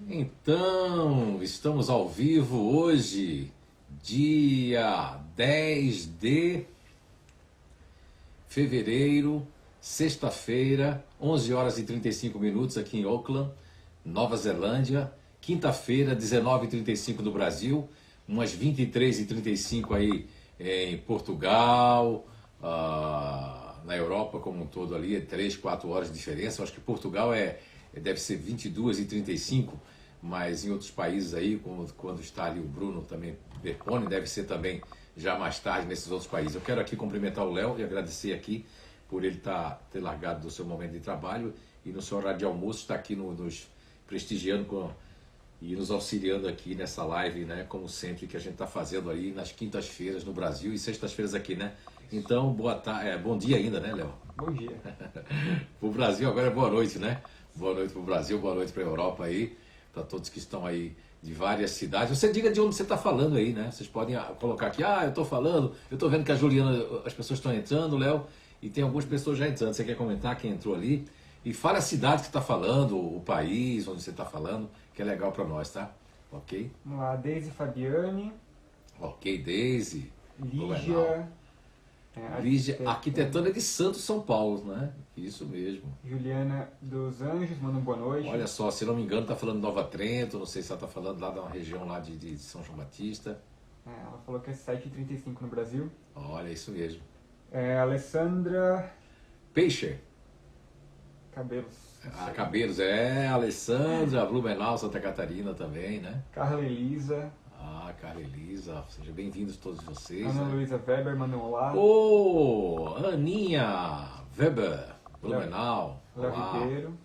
Então, estamos ao vivo hoje, dia 10 de fevereiro, sexta-feira, 11 horas e 35 minutos aqui em Auckland, Nova Zelândia. Quinta-feira, 19h35 no Brasil, umas 23h35 aí em Portugal, na Europa como um todo ali, é 3, 4 horas de diferença. Eu acho que Portugal deve ser 22h35, mas em outros países aí, quando está ali o Bruno também, Berpone, deve ser também já mais tarde nesses outros países. Eu quero aqui cumprimentar o Léo e agradecer aqui por ele ter largado do seu momento de trabalho e no seu horário de almoço estar aqui nos prestigiando e nos auxiliando aqui nessa live, né, como sempre, que a gente está fazendo aí nas quintas-feiras no Brasil e sextas-feiras aqui, né? Então, bom dia ainda, né, Léo? Bom dia. O Brasil agora é boa noite, né? Boa noite para o Brasil, boa noite para a Europa aí, para todos que estão aí de várias cidades. Você diga de onde você está falando aí, né? Vocês podem colocar aqui, eu estou falando, eu estou vendo que a Juliana, as pessoas estão entrando, Léo, e tem algumas pessoas já entrando. Você quer comentar quem entrou ali? E fala a cidade que está falando, o país onde você está falando, que é legal para nós, tá? Ok? Vamos lá, Deise Fabiane. Ok, Deise. Lígia. Lígia, arquitetona de Santos, São Paulo, né? Isso mesmo. Juliana dos Anjos, manda uma boa noite. Olha só, se não me engano, está falando Nova Trento, não sei se ela está falando lá da região lá de São João Batista. Ela falou que é 7h35 no Brasil. Olha, isso mesmo. Alessandra Peixe. Cabelos. Cabelos, Alessandra, Blumenau, Santa Catarina também, né? Carla Elisa. Carla Elisa, sejam bem-vindos todos vocês. Ana né? Luísa Weber, manda um olá. Aninha Weber, Blumenau. Léo Ribeiro.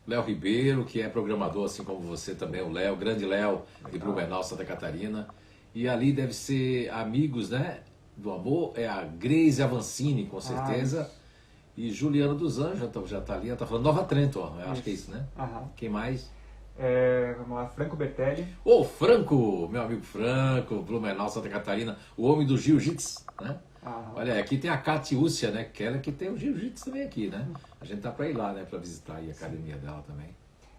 Léo Ribeiro, que é programador, assim como você também, o Léo, grande Léo, de Blumenau, Santa Catarina. E ali deve ser amigos, né, do amor, é a Grace Avancini, com certeza. E Juliana dos Anjos, já está ali, ela está falando Nova Trento, acho que é isso, né? Quem mais? Vamos lá, Franco Bertelli. Franco, meu amigo Franco, Blumenau, Santa Catarina, o homem do jiu-jitsu, né? Olha, aqui tem a Catiúcia, né? Que ela que tem o jiu-jitsu também aqui, né? A gente tá para ir lá, né? Para visitar aí a academia dela também.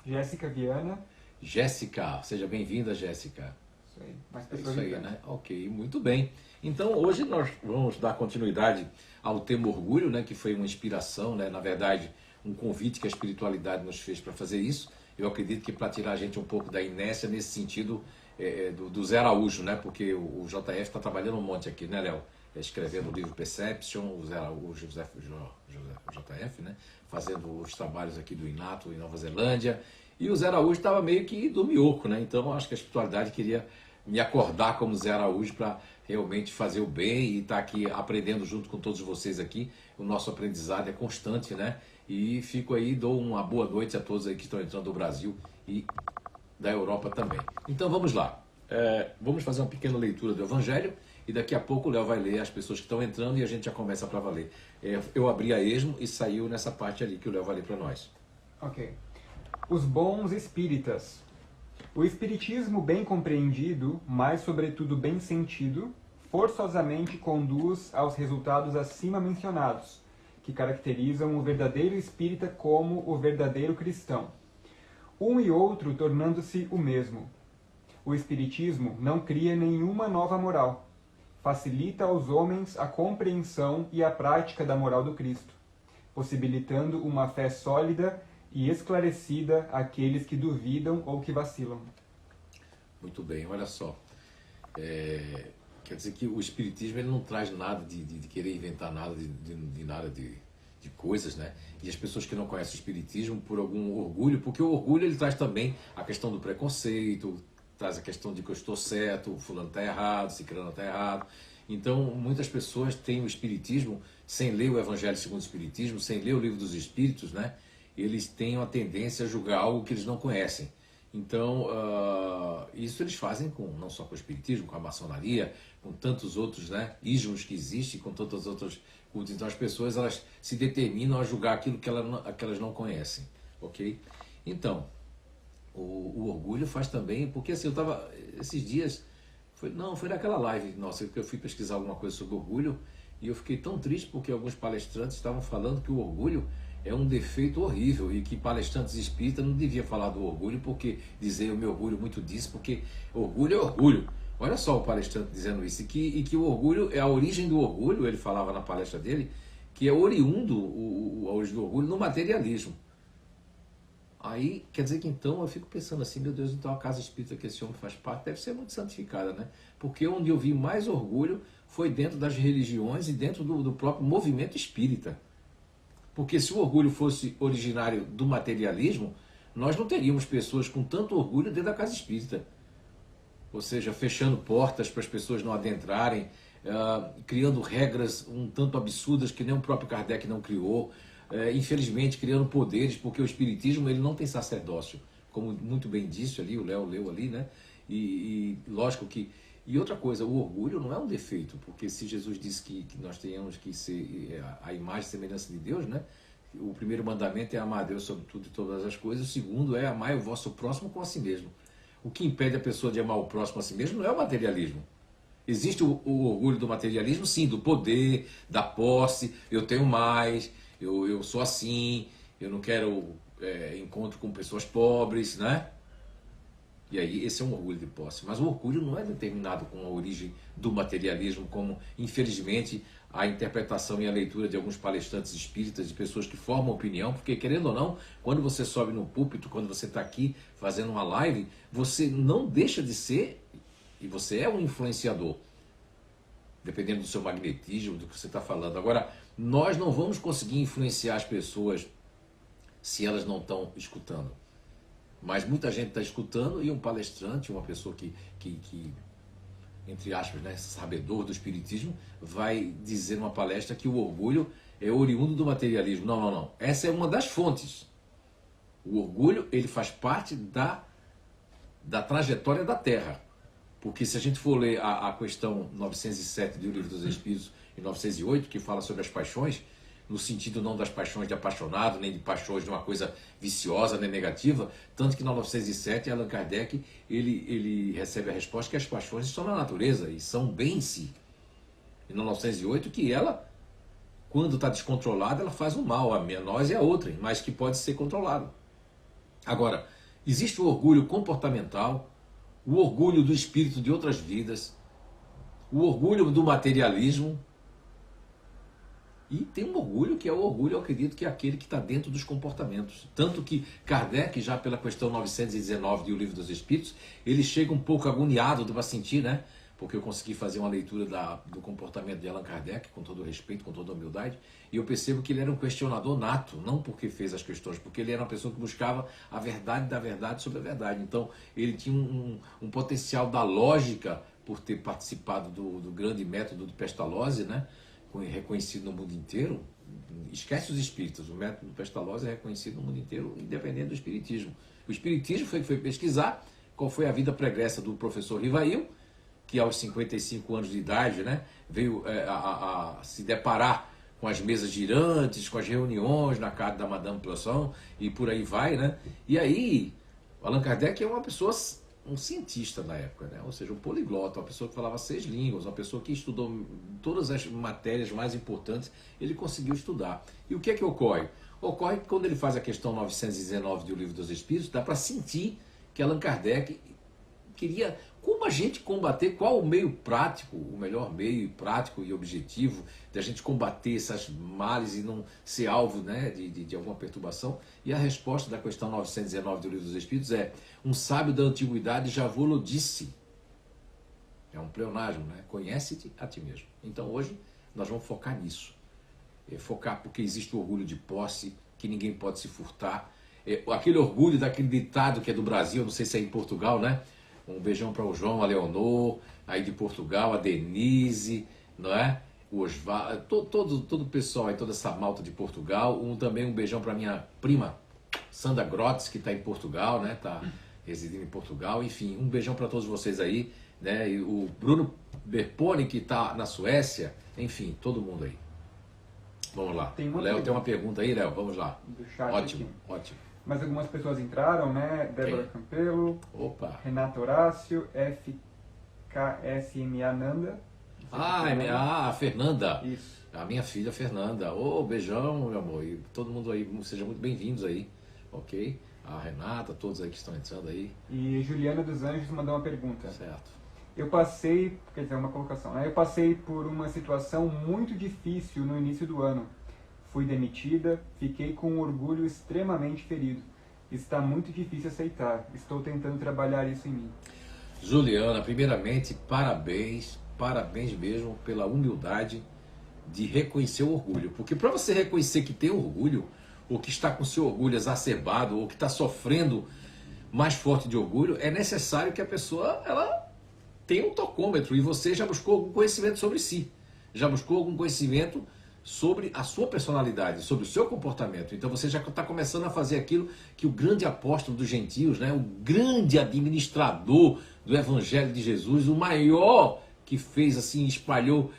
Jéssica Viana. Jéssica, seja bem-vinda, Jéssica. Isso aí, mais pessoas isso aí, né? Ok, muito bem. Então, hoje nós vamos dar continuidade ao tema orgulho, né? Que foi uma inspiração, né? Na verdade, um convite que a espiritualidade nos fez para fazer isso. Eu acredito que para tirar a gente um pouco da inércia nesse sentido do Zé Araújo, né? Porque o JF está trabalhando um monte aqui, né, Léo? Escrevendo o livro Perception, o Zé Araújo, o JF, né? Fazendo os trabalhos aqui do Inato em Nova Zelândia. E o Zé Araújo estava meio que do mioco, né? Então acho que a espiritualidade queria me acordar como Zé Araújo para realmente fazer o bem e estar aqui aprendendo junto com todos vocês aqui. O nosso aprendizado é constante, né? E fico aí, dou uma boa noite a todos aí que estão entrando do Brasil e da Europa também. Então vamos lá. Vamos fazer uma pequena leitura do Evangelho e daqui a pouco o Léo vai ler as pessoas que estão entrando e a gente já começa para valer. Eu abri a esmo e saiu nessa parte ali que o Léo vai ler para nós. Ok. Os bons espíritas. O espiritismo bem compreendido, mas sobretudo bem sentido, forçosamente conduz aos resultados acima mencionados, que caracterizam o verdadeiro espírita como o verdadeiro cristão. Um e outro tornando-se o mesmo. O espiritismo não cria nenhuma nova moral. Facilita aos homens a compreensão e a prática da moral do Cristo, possibilitando uma fé sólida e esclarecida àqueles que duvidam ou que vacilam. Muito bem, olha só. Quer dizer que o Espiritismo ele não traz nada de querer inventar nada, de coisas, né? E as pessoas que não conhecem o Espiritismo por algum orgulho, porque o orgulho ele traz também a questão do preconceito, traz a questão de que eu estou certo, o fulano está errado, ciclano está errado. Então, muitas pessoas têm o Espiritismo, sem ler o Evangelho segundo o Espiritismo, sem ler o Livro dos Espíritos, né? Eles têm uma tendência a julgar algo que eles não conhecem. Então, isso eles fazem não só com o Espiritismo, com a maçonaria, com tantos outros, né, ismos que existem, com tantos outros cultos. Então, as pessoas elas se determinam a julgar aquilo que elas não conhecem, ok? Então, o orgulho faz também, porque assim, eu estava, esses dias, foi naquela live, nossa, que eu fui pesquisar alguma coisa sobre orgulho, e eu fiquei tão triste porque alguns palestrantes estavam falando que o orgulho, é um defeito horrível e que palestrantes espíritas não deviam falar do orgulho, porque dizer eu me orgulho muito disso, porque orgulho é orgulho. Olha só o palestrante dizendo isso, e que o orgulho é a origem do orgulho, ele falava na palestra dele, que é oriundo a origem do orgulho no materialismo. Aí, quer dizer que então eu fico pensando assim, meu Deus, então a casa espírita que esse homem faz parte deve ser muito santificada, né? Porque onde eu vi mais orgulho foi dentro das religiões e dentro do próprio movimento espírita. Porque se o orgulho fosse originário do materialismo, nós não teríamos pessoas com tanto orgulho dentro da casa espírita. Ou seja, fechando portas para as pessoas não adentrarem, criando regras um tanto absurdas que nem o próprio Kardec não criou, infelizmente criando poderes, porque o espiritismo ele não tem sacerdócio, como muito bem disse ali, o Léo leu ali, né? E lógico que... E outra coisa, o orgulho não é um defeito, porque se Jesus disse que nós tenhamos que ser a imagem e semelhança de Deus, né? O primeiro mandamento é amar a Deus sobre tudo e todas as coisas, o segundo é amar o vosso próximo com a si mesmo. O que impede a pessoa de amar o próximo a si mesmo não é o materialismo. Existe o orgulho do materialismo, sim, do poder, da posse, eu tenho mais, eu sou assim, eu não quero encontro com pessoas pobres, né? E aí esse é um orgulho de posse. Mas o orgulho não é determinado com a origem do materialismo, como infelizmente a interpretação e a leitura de alguns palestrantes espíritas, de pessoas que formam opinião, porque querendo ou não, quando você sobe no púlpito, quando você está aqui fazendo uma live, você não deixa de ser, e você é um influenciador, dependendo do seu magnetismo, do que você está falando. Agora, nós não vamos conseguir influenciar as pessoas se elas não estão escutando. Mas muita gente está escutando e um palestrante, uma pessoa que entre aspas, né, sabedor do espiritismo, vai dizer numa palestra que o orgulho é oriundo do materialismo. Não, não, não. Essa é uma das fontes. O orgulho, ele faz parte da trajetória da Terra. Porque se a gente for ler a questão 907 do Livro dos Espíritos e 908, que fala sobre as paixões, no sentido não das paixões de apaixonado, nem de paixões de uma coisa viciosa, nem negativa, tanto que na 907 Allan Kardec ele recebe a resposta que as paixões estão na natureza e são bem em si. E na 908 que ela, quando está descontrolada, ela faz um mal a nós e a outrem, mas que pode ser controlado. Agora, existe o orgulho comportamental, o orgulho do espírito de outras vidas, o orgulho do materialismo. E tem um orgulho que é o orgulho, eu acredito, que é aquele que está dentro dos comportamentos. Tanto que Kardec, já pela questão 919 do Livro dos Espíritos, ele chega um pouco agoniado para sentir, né? Porque eu consegui fazer uma leitura do comportamento de Allan Kardec, com todo o respeito, com toda a humildade, e eu percebo que ele era um questionador nato, não porque fez as questões, porque ele era uma pessoa que buscava a verdade da verdade sobre a verdade. Então, ele tinha um potencial da lógica, por ter participado do grande método de Pestalozzi, né? Reconhecido no mundo inteiro. Esquece os espíritas, o método Pestalozzi é reconhecido no mundo inteiro, independente do espiritismo. O espiritismo foi pesquisar qual foi a vida pregressa do professor Rivail, que aos 55 anos de idade, né, veio a se deparar com as mesas girantes, com as reuniões na casa da Madame Poisson e por aí vai, né? E aí, Allan Kardec é uma pessoa, um cientista na época, né? Ou seja, um poliglota, uma pessoa que falava 6 línguas, uma pessoa que estudou todas as matérias mais importantes, ele conseguiu estudar. E o que é que ocorre? Ocorre que quando ele faz a questão 919 do Livro dos Espíritos, dá para sentir que Allan Kardec queria, como a gente combater, qual o meio prático, o melhor meio prático e objetivo de a gente combater essas males e não ser alvo, né, de alguma perturbação. E a resposta da questão 919 do Livro dos Espíritos é: um sábio da antiguidade já vô-lo disse. É um pleonasmo, né? Conhece-te a ti mesmo. Então hoje nós vamos focar nisso. Focar porque existe o orgulho de posse, que ninguém pode se furtar. Aquele orgulho daquele ditado que é do Brasil, não sei se é em Portugal, né? Um beijão para o João, a Leonor, aí de Portugal, a Denise, não é? O Osvaldo, todo o pessoal aí, toda essa malta de Portugal. Também um beijão para minha prima, Sandra Grotz, que está em Portugal, né? Está residindo em Portugal. Enfim, um beijão para todos vocês aí, né? E o Bruno Berpone, que está na Suécia. Enfim, todo mundo aí. Vamos lá. Léo tem uma pergunta aí, Léo. Vamos lá. Ótimo, aqui. Ótimo. Mas algumas pessoas entraram, né? Débora Campelo, Opa. Renato Horácio, FKSMA Nanda, A Fernanda. Isso. A minha filha Fernanda. Ô, beijão, meu amor. E todo mundo aí, sejam muito bem-vindos aí, ok? A Renata, todos aí que estão entrando aí. E Juliana dos Anjos mandou uma pergunta. Certo. Eu passei, quer dizer, uma colocação, né? Eu passei por uma situação muito difícil no início do ano. Fui demitida, fiquei com um orgulho extremamente ferido. Está muito difícil aceitar. Estou tentando trabalhar isso em mim. Juliana, primeiramente, parabéns mesmo pela humildade de reconhecer o orgulho. Porque para você reconhecer que tem orgulho, ou que está com seu orgulho exacerbado, ou que está sofrendo mais forte de orgulho, é necessário que a pessoa ela tenha um tocômetro. E você já buscou algum conhecimento sobre si. Já buscou algum conhecimento sobre a sua personalidade, sobre o seu comportamento. Então você já está começando a fazer aquilo que o grande apóstolo dos gentios, né, o grande administrador do Evangelho de Jesus, o maior que fez assim, espalhou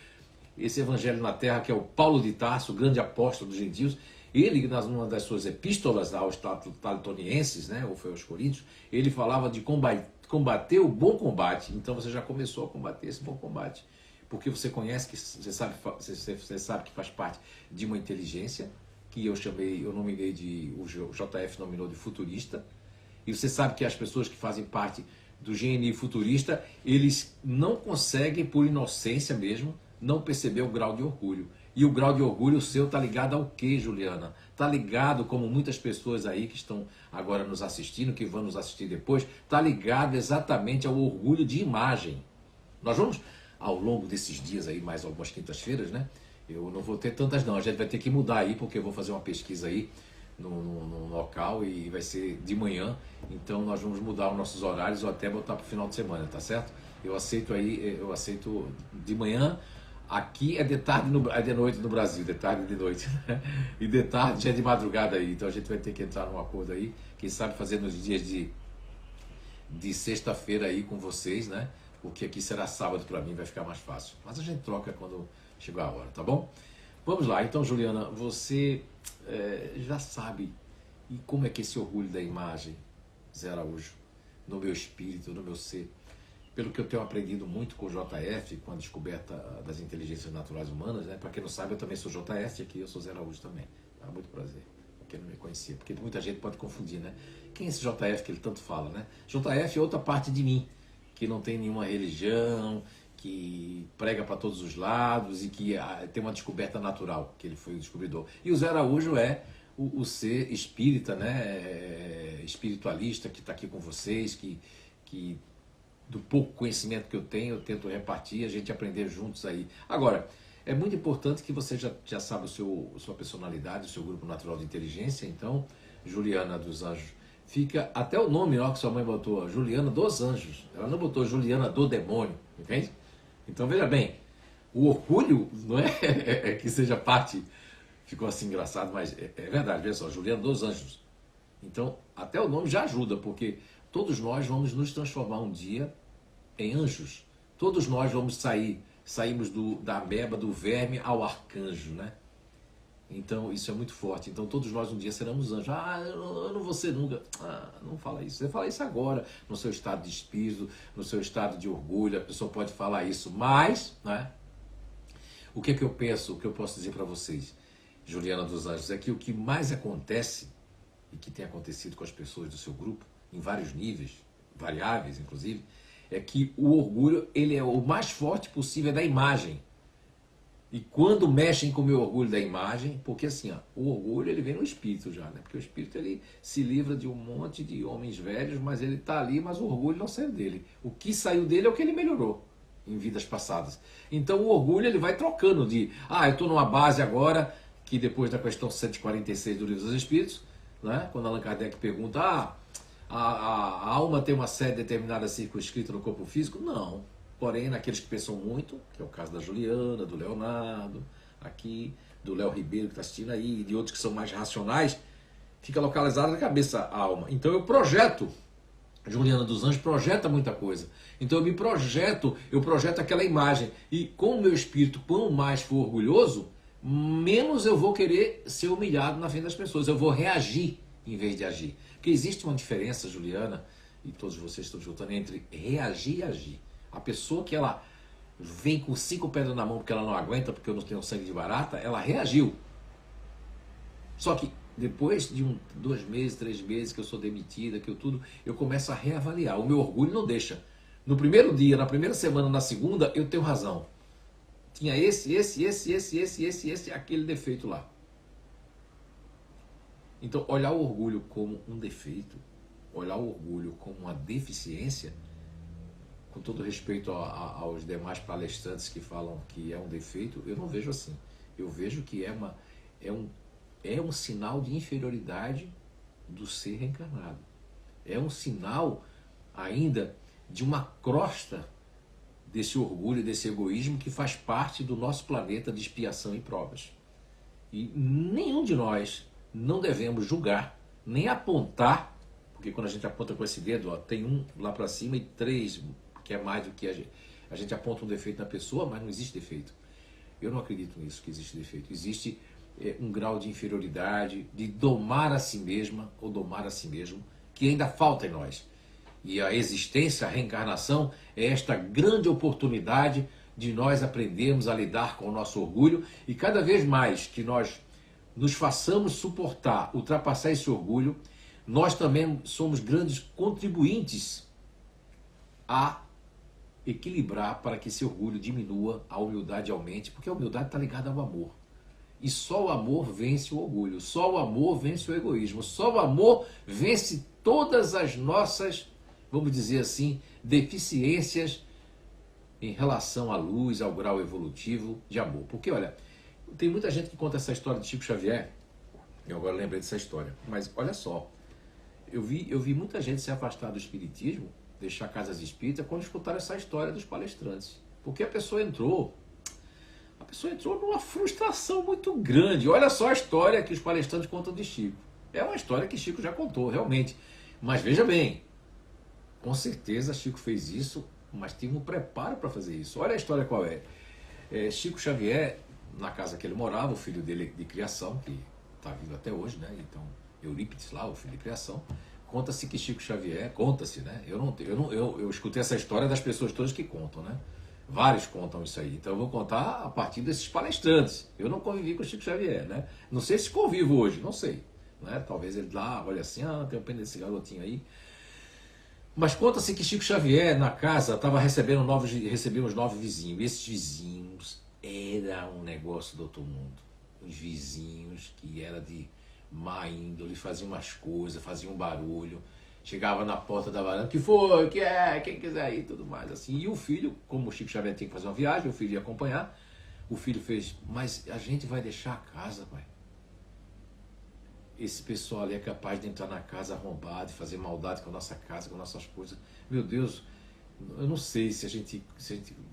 esse evangelho na terra, que é o Paulo de Tarso, o grande apóstolo dos gentios. Ele, numa das suas epístolas aos Taltonienses, né, ou foi aos Coríntios, ele falava de combater o bom combate. Então você já começou a combater esse bom combate, porque você conhece, que você sabe que faz parte de uma inteligência, que eu nominei o JF nominou de futurista, e você sabe que as pessoas que fazem parte do GNI futurista, eles não conseguem, por inocência mesmo, não perceber o grau de orgulho. E o grau de orgulho seu está ligado ao quê, Juliana? Está ligado, como muitas pessoas aí que estão agora nos assistindo, que vão nos assistir depois, está ligado exatamente ao orgulho de imagem. Nós vamos, ao longo desses dias aí, mais algumas quintas-feiras, né? Eu não vou ter tantas não, a gente vai ter que mudar aí, porque eu vou fazer uma pesquisa aí no local e vai ser de manhã, então nós vamos mudar os nossos horários ou até botar para o final de semana, tá certo? Eu aceito de manhã. Aqui é de tarde, é de noite no Brasil, de tarde e de noite, né? E de tarde já é de madrugada aí, então a gente vai ter que entrar num acordo aí, quem sabe fazer nos dias de sexta-feira aí com vocês, né? Porque aqui será sábado para mim, vai ficar mais fácil. Mas a gente troca quando chegar a hora, tá bom? Vamos lá, então Juliana, você já sabe e como é que esse orgulho da imagem, Zé Araújo, no meu espírito, no meu ser, pelo que eu tenho aprendido muito com o JF, com a descoberta das inteligências naturais humanas, né? Para quem não sabe, eu também sou JF aqui, eu sou Zé Araújo também. Tá? Muito prazer, porque não me conhecia, porque muita gente pode confundir, né? Quem é esse JF que ele tanto fala, né? JF é outra parte de mim, que não tem nenhuma religião, que prega para todos os lados e que tem uma descoberta natural, que ele foi o descobridor. E o Zé Araújo é o ser espírita, né? Espiritualista, que está aqui com vocês, que do pouco conhecimento que eu tenho, eu tento repartir, a gente aprender juntos aí. Agora, é muito importante que você já sabe sua personalidade, o seu grupo natural de inteligência. Então, Juliana dos Anjos, fica até o nome ó, que sua mãe botou, Juliana dos Anjos. Ela não botou Juliana do Demônio, entende? Então, veja bem, o orgulho não é que seja parte, ficou assim engraçado, mas é verdade, veja só, Juliana dos Anjos. Então, até o nome já ajuda, porque todos nós vamos nos transformar um dia em anjos. Todos nós vamos saímos da ameba, do verme ao arcanjo, né? Então isso é muito forte. Então todos nós um dia seremos anjos. Eu não vou ser nunca. Não fala isso. Você fala isso agora, no seu estado de espírito, no seu estado de orgulho, a pessoa pode falar isso. Mas, né? O que é que eu penso, o que eu posso dizer para vocês, Juliana dos Anjos, é que o que mais acontece, e que tem acontecido com as pessoas do seu grupo, em vários níveis, variáveis inclusive, é que o orgulho ele é o mais forte possível da imagem. E quando mexem com o meu orgulho da imagem, porque assim, ó, o orgulho ele vem no espírito já, né? Porque o espírito ele se livra de um monte de homens velhos, mas ele está ali, mas o orgulho não saiu dele. O que saiu dele é o que ele melhorou em vidas passadas. Então o orgulho ele vai trocando de, eu estou numa base agora, que depois da questão 146 do Livro dos Espíritos, né? Quando Allan Kardec pergunta, a alma tem uma sede determinada circunscrita no corpo físico? Não. Porém, naqueles que pensam muito, que é o caso da Juliana, do Leonardo, aqui, do Léo Ribeiro que está assistindo aí, e de outros que são mais racionais, fica localizada na cabeça a alma. Então eu projeto, Juliana dos Anjos projeta muita coisa. Então eu projeto aquela imagem. E com o meu espírito, quanto mais for orgulhoso, menos eu vou querer ser humilhado na frente das pessoas. Eu vou reagir em vez de agir. Porque existe uma diferença, Juliana, e todos vocês estão juntando, entre reagir e agir. A pessoa que ela vem com 5 pedras na mão porque ela não aguenta, porque eu não tenho sangue de barata, ela reagiu. Só que depois de 2 meses, 3 meses que eu sou demitida, que eu começo a reavaliar. O meu orgulho não deixa. No primeiro dia, na primeira semana, na segunda, eu tenho razão. Tinha esse, aquele defeito lá. Então, olhar o orgulho como um defeito, olhar o orgulho como uma deficiência, com todo respeito aos demais palestrantes que falam que é um defeito, eu não vejo assim. Eu vejo que é um sinal de inferioridade do ser reencarnado. É um sinal ainda de uma crosta desse orgulho, desse egoísmo que faz parte do nosso planeta de expiação e provas. E nenhum de nós não devemos julgar, nem apontar, porque quando a gente aponta com esse dedo, ó, tem um lá para cima e 3, que é mais do que a gente aponta um defeito na pessoa, mas não existe defeito. Eu não acredito nisso, que existe defeito. Existe um grau de inferioridade, de domar a si mesma ou domar a si mesmo, que ainda falta em nós. E a existência, a reencarnação, é esta grande oportunidade de nós aprendermos a lidar com o nosso orgulho e cada vez mais que nós nos façamos suportar, ultrapassar esse orgulho, nós também somos grandes contribuintes a equilibrar para que esse orgulho diminua, a humildade aumente, porque a humildade está ligada ao amor. E só o amor vence o orgulho, só o amor vence o egoísmo, só o amor vence todas as nossas, vamos dizer assim, deficiências em relação à luz, ao grau evolutivo de amor. Porque, olha, tem muita gente que conta essa história de Chico Xavier, eu agora lembrei dessa história, mas olha só, eu vi muita gente se afastar do espiritismo, deixar casas espíritas, quando escutaram essa história dos palestrantes. Porque a pessoa entrou numa frustração muito grande. Olha só a história que os palestrantes contam de Chico. É uma história que Chico já contou, realmente. Mas veja bem, com certeza Chico fez isso, mas teve um preparo para fazer isso. Olha a história qual é. Chico Xavier, na casa que ele morava, o filho dele de criação, que está vivo até hoje, né? Então, Eurípides lá, o filho de criação, conta-se que Chico Xavier, conta-se, né? Eu escutei essa história das pessoas todas que contam, né? Vários contam isso aí. Então eu vou contar a partir desses palestrantes. Eu não convivi com o Chico Xavier, né? Não sei se convivo hoje, não sei. Né? Talvez ele lá, olha assim, tem pena desse garotinho aí. Mas conta-se que Chico Xavier, na casa, estava recebendo uns 9 vizinhos. E esses vizinhos era um negócio do outro mundo. Os vizinhos que era de má índole, faziam umas coisas, faziam um barulho. Chegava na porta da varanda, que foi, que é, quem quiser ir, tudo mais, assim. E o filho, como o Chico Xavier tinha que fazer uma viagem, o filho ia acompanhar, o filho fez, mas a gente vai deixar a casa, pai. Esse pessoal ali é capaz de entrar na casa arrombado, de fazer maldade com a nossa casa, com nossas coisas. Meu Deus, eu não sei se a gente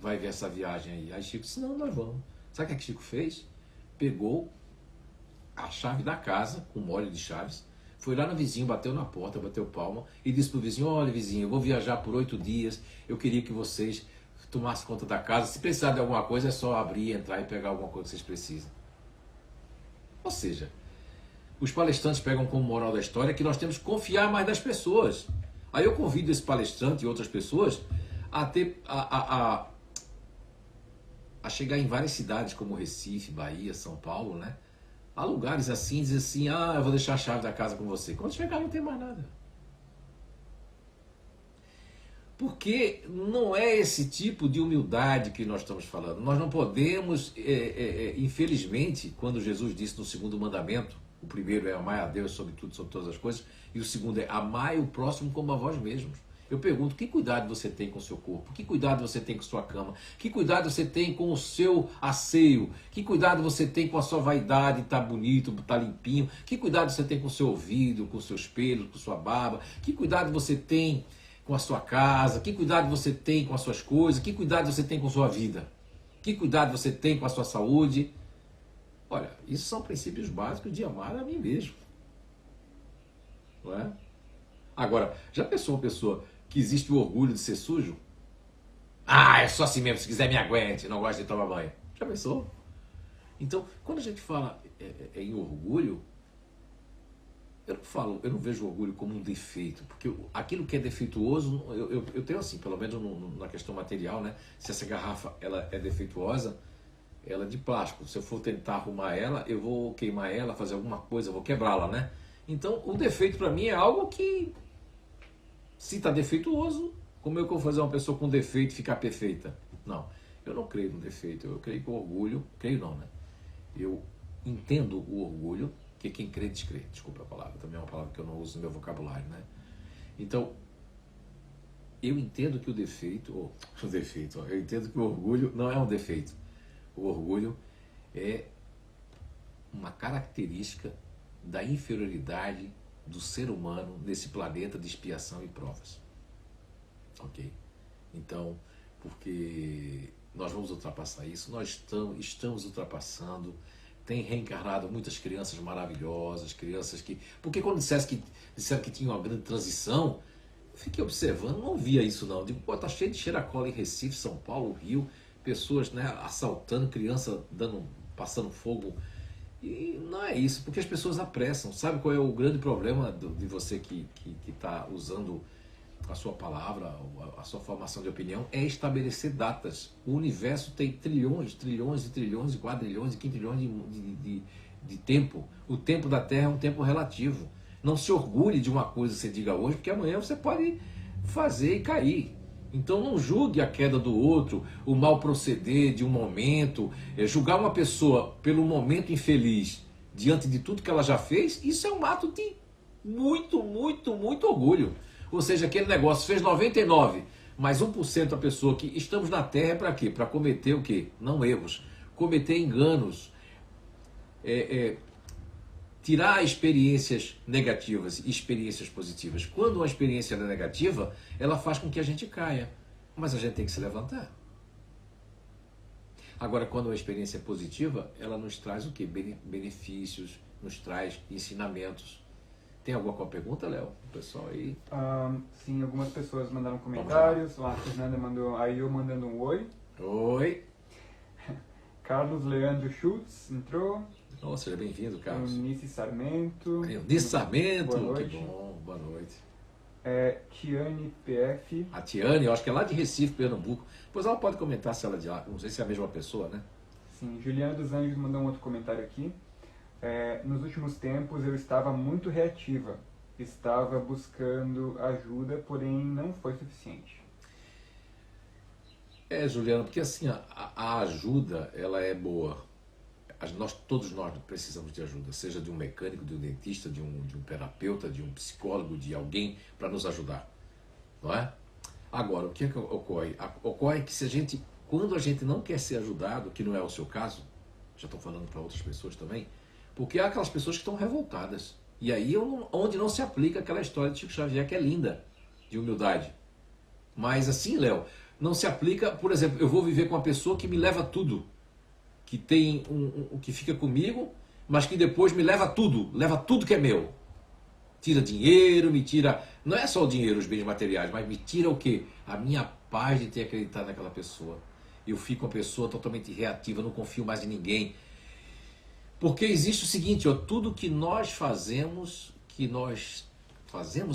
vai ver essa viagem aí. Aí Chico disse, não, nós vamos. Sabe o que Chico fez? Pegou a chave da casa, com molho de chaves, foi lá no vizinho, bateu na porta, bateu palma e disse pro vizinho, olha vizinho, eu vou viajar por 8 dias, eu queria que vocês tomassem conta da casa, se precisar de alguma coisa é só abrir, entrar e pegar alguma coisa que vocês precisam. Ou seja, os palestrantes pegam como moral da história que nós temos que confiar mais nas pessoas. Aí eu convido esse palestrante e outras pessoas a chegar em várias cidades como Recife, Bahia, São Paulo, né? Há lugares assim, diz assim, eu vou deixar a chave da casa com você. Quando chegar não tem mais nada. Porque não é esse tipo de humildade que nós estamos falando. Nós não podemos, infelizmente, quando Jesus disse no segundo mandamento, o primeiro é amar a Deus sobre tudo, sobre todas as coisas, e o segundo é amar o próximo como a vós mesmos. Eu pergunto, que cuidado você tem com o seu corpo? Que cuidado você tem com a sua cama? Que cuidado você tem com o seu asseio? Que cuidado você tem com a sua vaidade, tá bonito, tá limpinho? Que cuidado você tem com o seu ouvido, com os seus pelos, com sua barba? Que cuidado você tem com a sua casa? Que cuidado você tem com as suas coisas? Que cuidado você tem com a sua vida? Que cuidado você tem com a sua saúde? Olha, isso são princípios básicos de amar a mim mesmo. Não é? Agora, já pensou uma pessoa que existe o orgulho de ser sujo? É só assim mesmo, se quiser me aguente, não gosta de tomar banho. Já pensou? Então, quando a gente fala em orgulho, eu não vejo o orgulho como um defeito, porque aquilo que é defeituoso, eu tenho assim, pelo menos na questão material, né? Se essa garrafa ela é defeituosa, ela é de plástico. Se eu for tentar arrumar ela, eu vou queimar ela, fazer alguma coisa, eu vou quebrá-la, né? Então, o defeito para mim é algo que, se está defeituoso, como é que eu vou fazer uma pessoa com defeito ficar perfeita? Não, eu não creio no defeito, eu creio que o orgulho, creio não, né? Eu entendo o orgulho, que quem crê descrê, desculpa a palavra, também é uma palavra que eu não uso no meu vocabulário, né? Então, eu entendo que o defeito, eu entendo que o orgulho não é um defeito. O orgulho é uma característica da inferioridade do ser humano nesse planeta de expiação e provas. Ok? Então, porque nós vamos ultrapassar isso, nós estamos ultrapassando. Tem reencarnado muitas crianças maravilhosas, crianças que... Porque quando disseram que tinha uma grande transição, eu fiquei observando, não via isso não. Digo, pô, tá cheio de cheiracola em Recife, São Paulo, Rio, pessoas, né, assaltando, criança passando fogo. E não é isso, porque as pessoas apressam. Sabe qual é o grande problema de você que está usando a sua palavra, a sua formação de opinião? É estabelecer datas. O universo tem trilhões, trilhões e trilhões, e quadrilhões e quintilhões de tempo. O tempo da Terra é um tempo relativo. Não se orgulhe de uma coisa que você diga hoje, porque amanhã você pode fazer e cair. Então não julgue a queda do outro, o mal proceder de um momento. Julgar uma pessoa pelo momento infeliz diante de tudo que ela já fez, isso é um ato de muito, muito, muito orgulho. Ou seja, aquele negócio fez 99, mas 1% a pessoa que estamos na Terra é para quê? Para cometer o quê? Não erros, cometer enganos, tirar experiências negativas e experiências positivas. Quando uma experiência é negativa, ela faz com que a gente caia, mas a gente tem que se levantar. Agora, quando uma experiência é positiva, ela nos traz o quê? Benefícios, nos traz ensinamentos. Tem alguma pergunta, Léo? O pessoal aí? Sim, algumas pessoas mandaram comentários. Lá, a Fernanda mandou, aí eu mandando um oi. Oi. Carlos Leandro Schultz entrou. Oh, seja bem-vindo, Carlos. Eunice Sarmento. Eunice Sarmento, boa noite. Que bom, boa noite. Tiane PF. A Tiane, eu acho que é lá de Recife, Pernambuco. Pois ela pode comentar se ela é de lá, não sei se é a mesma pessoa, né? Sim, Juliana dos Anjos mandou um outro comentário aqui. Nos últimos tempos eu estava muito reativa. Estava buscando ajuda, porém não foi suficiente. Juliana, porque assim, a ajuda, ela é boa. Todos nós precisamos de ajuda, seja de um mecânico, de um dentista, de um terapeuta, de um psicólogo, de alguém para nos ajudar, não é? Agora, o que é que ocorre? Ocorre que quando a gente não quer ser ajudado, que não é o seu caso, já estou falando para outras pessoas também, porque há aquelas pessoas que estão revoltadas, e aí onde não se aplica aquela história de Chico Xavier, que é linda, de humildade. Mas assim, Léo, não se aplica, por exemplo, eu vou viver com uma pessoa que me leva tudo, que tem que fica comigo, mas que depois me leva tudo que é meu. Tira dinheiro, me tira, não é só o dinheiro, os bens materiais, mas me tira o quê? A minha paz de ter acreditado naquela pessoa. Eu fico uma pessoa totalmente reativa, não confio mais em ninguém. Porque existe o seguinte, tudo que nós fazemos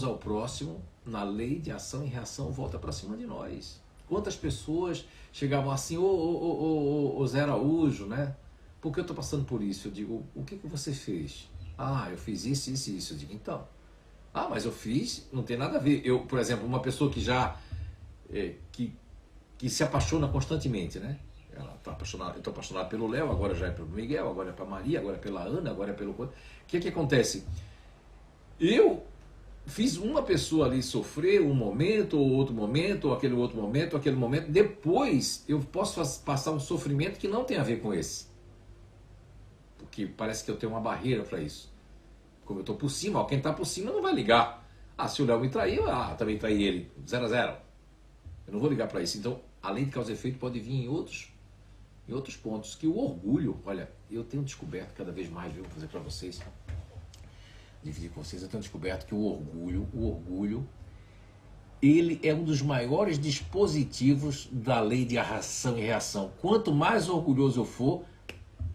ao próximo, na lei de ação e reação, volta para cima de nós. Quantas pessoas chegavam assim, ô Zé Araújo, né? Por que eu estou passando por isso? Eu digo, o que você fez? Eu fiz isso, isso e isso. Eu digo, então. Mas eu fiz, não tem nada a ver. Eu, por exemplo, uma pessoa que já que se apaixona constantemente, né? Ela tá apaixonada, eu estou apaixonado pelo Léo, agora já é pelo Miguel, agora é pela Maria, agora é pela Ana, agora é pelo... O que acontece? Eu fiz uma pessoa ali sofrer um momento, ou outro momento, ou aquele outro momento, ou aquele momento. Depois eu posso passar um sofrimento que não tem a ver com esse. Porque parece que eu tenho uma barreira para isso. Como eu estou por cima, quem está por cima não vai ligar. Se o Léo me traiu, também traí ele. 0 a 0. Eu não vou ligar para isso. Então, a lei de causa e efeito pode vir em outros pontos. Que o orgulho, olha, eu tenho descoberto cada vez mais, vou fazer para vocês, dividir com vocês, eu tenho descoberto que o orgulho, ele é um dos maiores dispositivos da lei de ação e reação. Quanto mais orgulhoso eu for,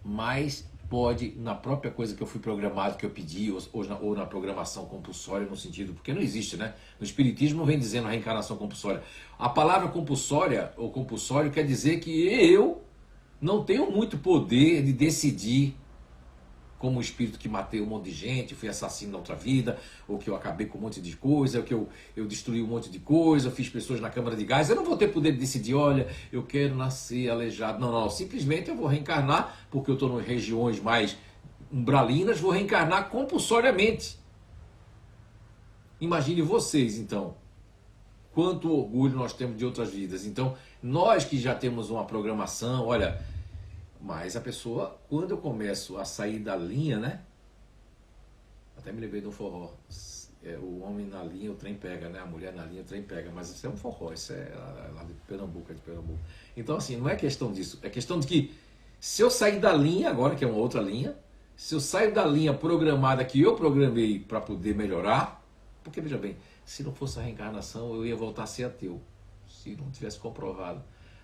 mais pode, na própria coisa que eu fui programado, que eu pedi, ou na programação compulsória, no sentido, porque não existe, né? No Espiritismo não vem dizendo reencarnação compulsória. A palavra compulsória ou compulsório quer dizer que eu não tenho muito poder de decidir, como o espírito que matei um monte de gente, fui assassino na outra vida, ou que eu acabei com um monte de coisa, ou que eu destruí um monte de coisa, fiz pessoas na câmara de gás. Eu não vou ter poder de decidir, olha, eu quero nascer aleijado. Não, não, simplesmente eu vou reencarnar, porque eu estou em regiões mais umbralinas, vou reencarnar compulsoriamente. Imagine vocês, então, quanto orgulho nós temos de outras vidas. Então, nós que já temos uma programação, olha... Mas a pessoa, quando eu começo a sair da linha, né? Até me lembrei de um forró. O homem na linha, o trem pega, né? A mulher na linha, o trem pega. Mas isso é um forró, isso é lá de Pernambuco, é de Pernambuco. Então, assim, não é questão disso. É questão de que, se eu sair da linha agora, que é uma outra linha, se eu sair da linha programada que eu programei para poder melhorar, porque, veja bem, se não fosse a reencarnação, eu ia voltar a ser ateu. Se não tivesse comprovado.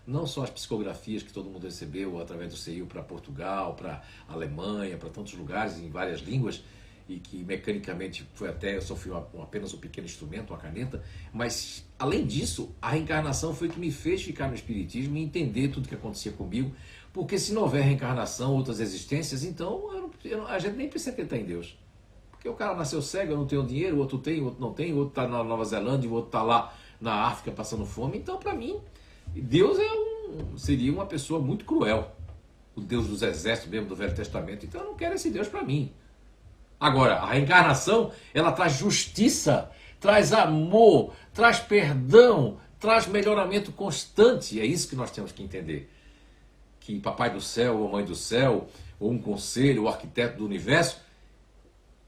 Não só as psicografias que todo mundo recebeu através do CEIU para Portugal, para Alemanha, para tantos lugares, em várias línguas, e que mecanicamente foi até, eu só fui apenas um pequeno instrumento, uma caneta, mas além disso, a reencarnação foi que me fez ficar no Espiritismo e entender tudo que acontecia comigo, porque se não houver reencarnação, outras existências, então a gente nem precisa acreditar em Deus. Porque o cara nasceu cego, eu não tenho dinheiro, o outro tem, o outro não tem, o outro está na Nova Zelândia, o outro está lá na África passando fome, então para mim... Deus seria uma pessoa muito cruel, o Deus dos exércitos mesmo do Velho Testamento, então eu não quero esse Deus para mim. Agora, a reencarnação, ela traz justiça, traz amor, traz perdão, traz melhoramento constante, é isso que nós temos que entender. Que Papai do Céu, ou Mãe do Céu, ou um conselho, ou arquiteto do universo,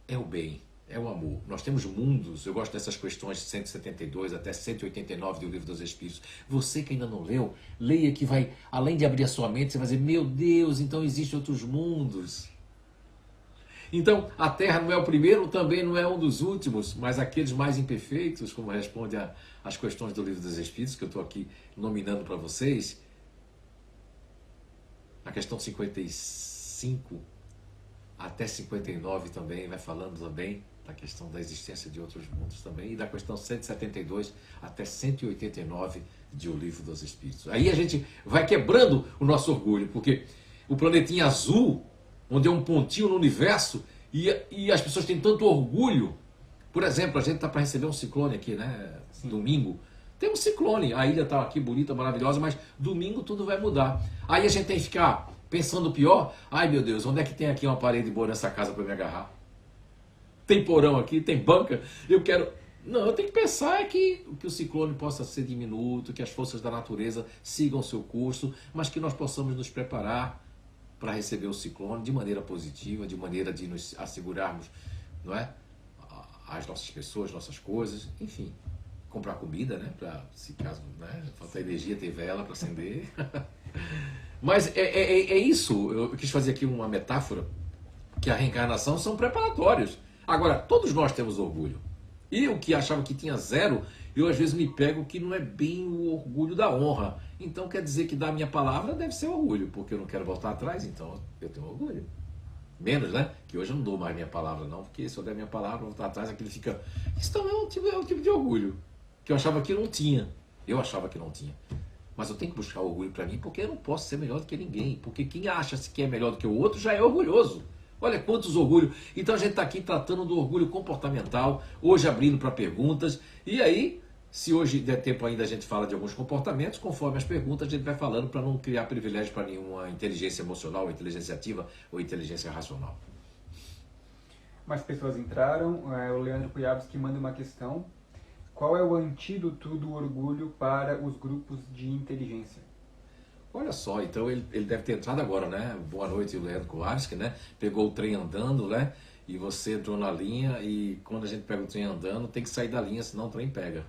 é o bem. É o amor. Nós temos mundos, eu gosto dessas questões de 172 até 189 do Livro dos Espíritos. Você que ainda não leu, leia que vai, além de abrir a sua mente, você vai dizer, meu Deus, então existem outros mundos. Então, a Terra não é o primeiro, também não é um dos últimos, mas aqueles mais imperfeitos, como responde às questões do Livro dos Espíritos, que eu estou aqui nominando para vocês, a questão 55 até 59 também, vai falando também da questão da existência de outros mundos também, e da questão 172 até 189 de O Livro dos Espíritos. Aí a gente vai quebrando o nosso orgulho, porque o planetinha azul, onde é um pontinho no universo, e as pessoas têm tanto orgulho. Por exemplo, a gente está para receber um ciclone aqui, né? Sim. Domingo. Tem um ciclone, a ilha está aqui bonita, maravilhosa, mas domingo tudo vai mudar. Aí a gente tem que ficar pensando pior. Ai meu Deus, onde é que tem aqui uma parede boa nessa casa para me agarrar? Tem porão aqui, tem banca, eu quero... Não, eu tenho que pensar que o ciclone possa ser diminuto, que as forças da natureza sigam o seu curso, mas que nós possamos nos preparar para receber o ciclone de maneira positiva, de maneira de nos assegurarmos, não é? As nossas pessoas, nossas coisas, enfim. Comprar comida, né? Para, se caso, né? Falta energia, ter vela para acender. Mas é isso, eu quis fazer aqui uma metáfora, que a reencarnação são preparatórios. Agora, todos nós temos orgulho. Eu que achava que tinha zero, eu às vezes me pego que não é bem o orgulho da honra. Então quer dizer que da minha palavra deve ser orgulho, porque eu não quero voltar atrás, então eu tenho orgulho. Menos, né? Que hoje eu não dou mais minha palavra, não, porque se eu der minha palavra, voltar atrás, aquilo fica... Isso também é um tipo de orgulho, que eu achava que não tinha. Eu achava que não tinha. Mas eu tenho que buscar orgulho para mim, porque eu não posso ser melhor do que ninguém. Porque quem acha que é melhor do que o outro já é orgulhoso. Olha quantos orgulhos. Então a gente está aqui tratando do orgulho comportamental, hoje abrindo para perguntas. E aí, se hoje der tempo ainda, a gente fala de alguns comportamentos, conforme as perguntas a gente vai falando para não criar privilégio para nenhuma inteligência emocional, inteligência ativa ou inteligência racional. Mais pessoas entraram. O Leandro Cuyabos que manda uma questão. Qual é o antídoto do orgulho para os grupos de inteligência? Olha só, então ele deve ter entrado agora, né? Boa noite, Leandro Kowalski, né? Pegou o trem andando, né? E você entrou na linha, e quando a gente pega o trem andando, tem que sair da linha, senão o trem pega.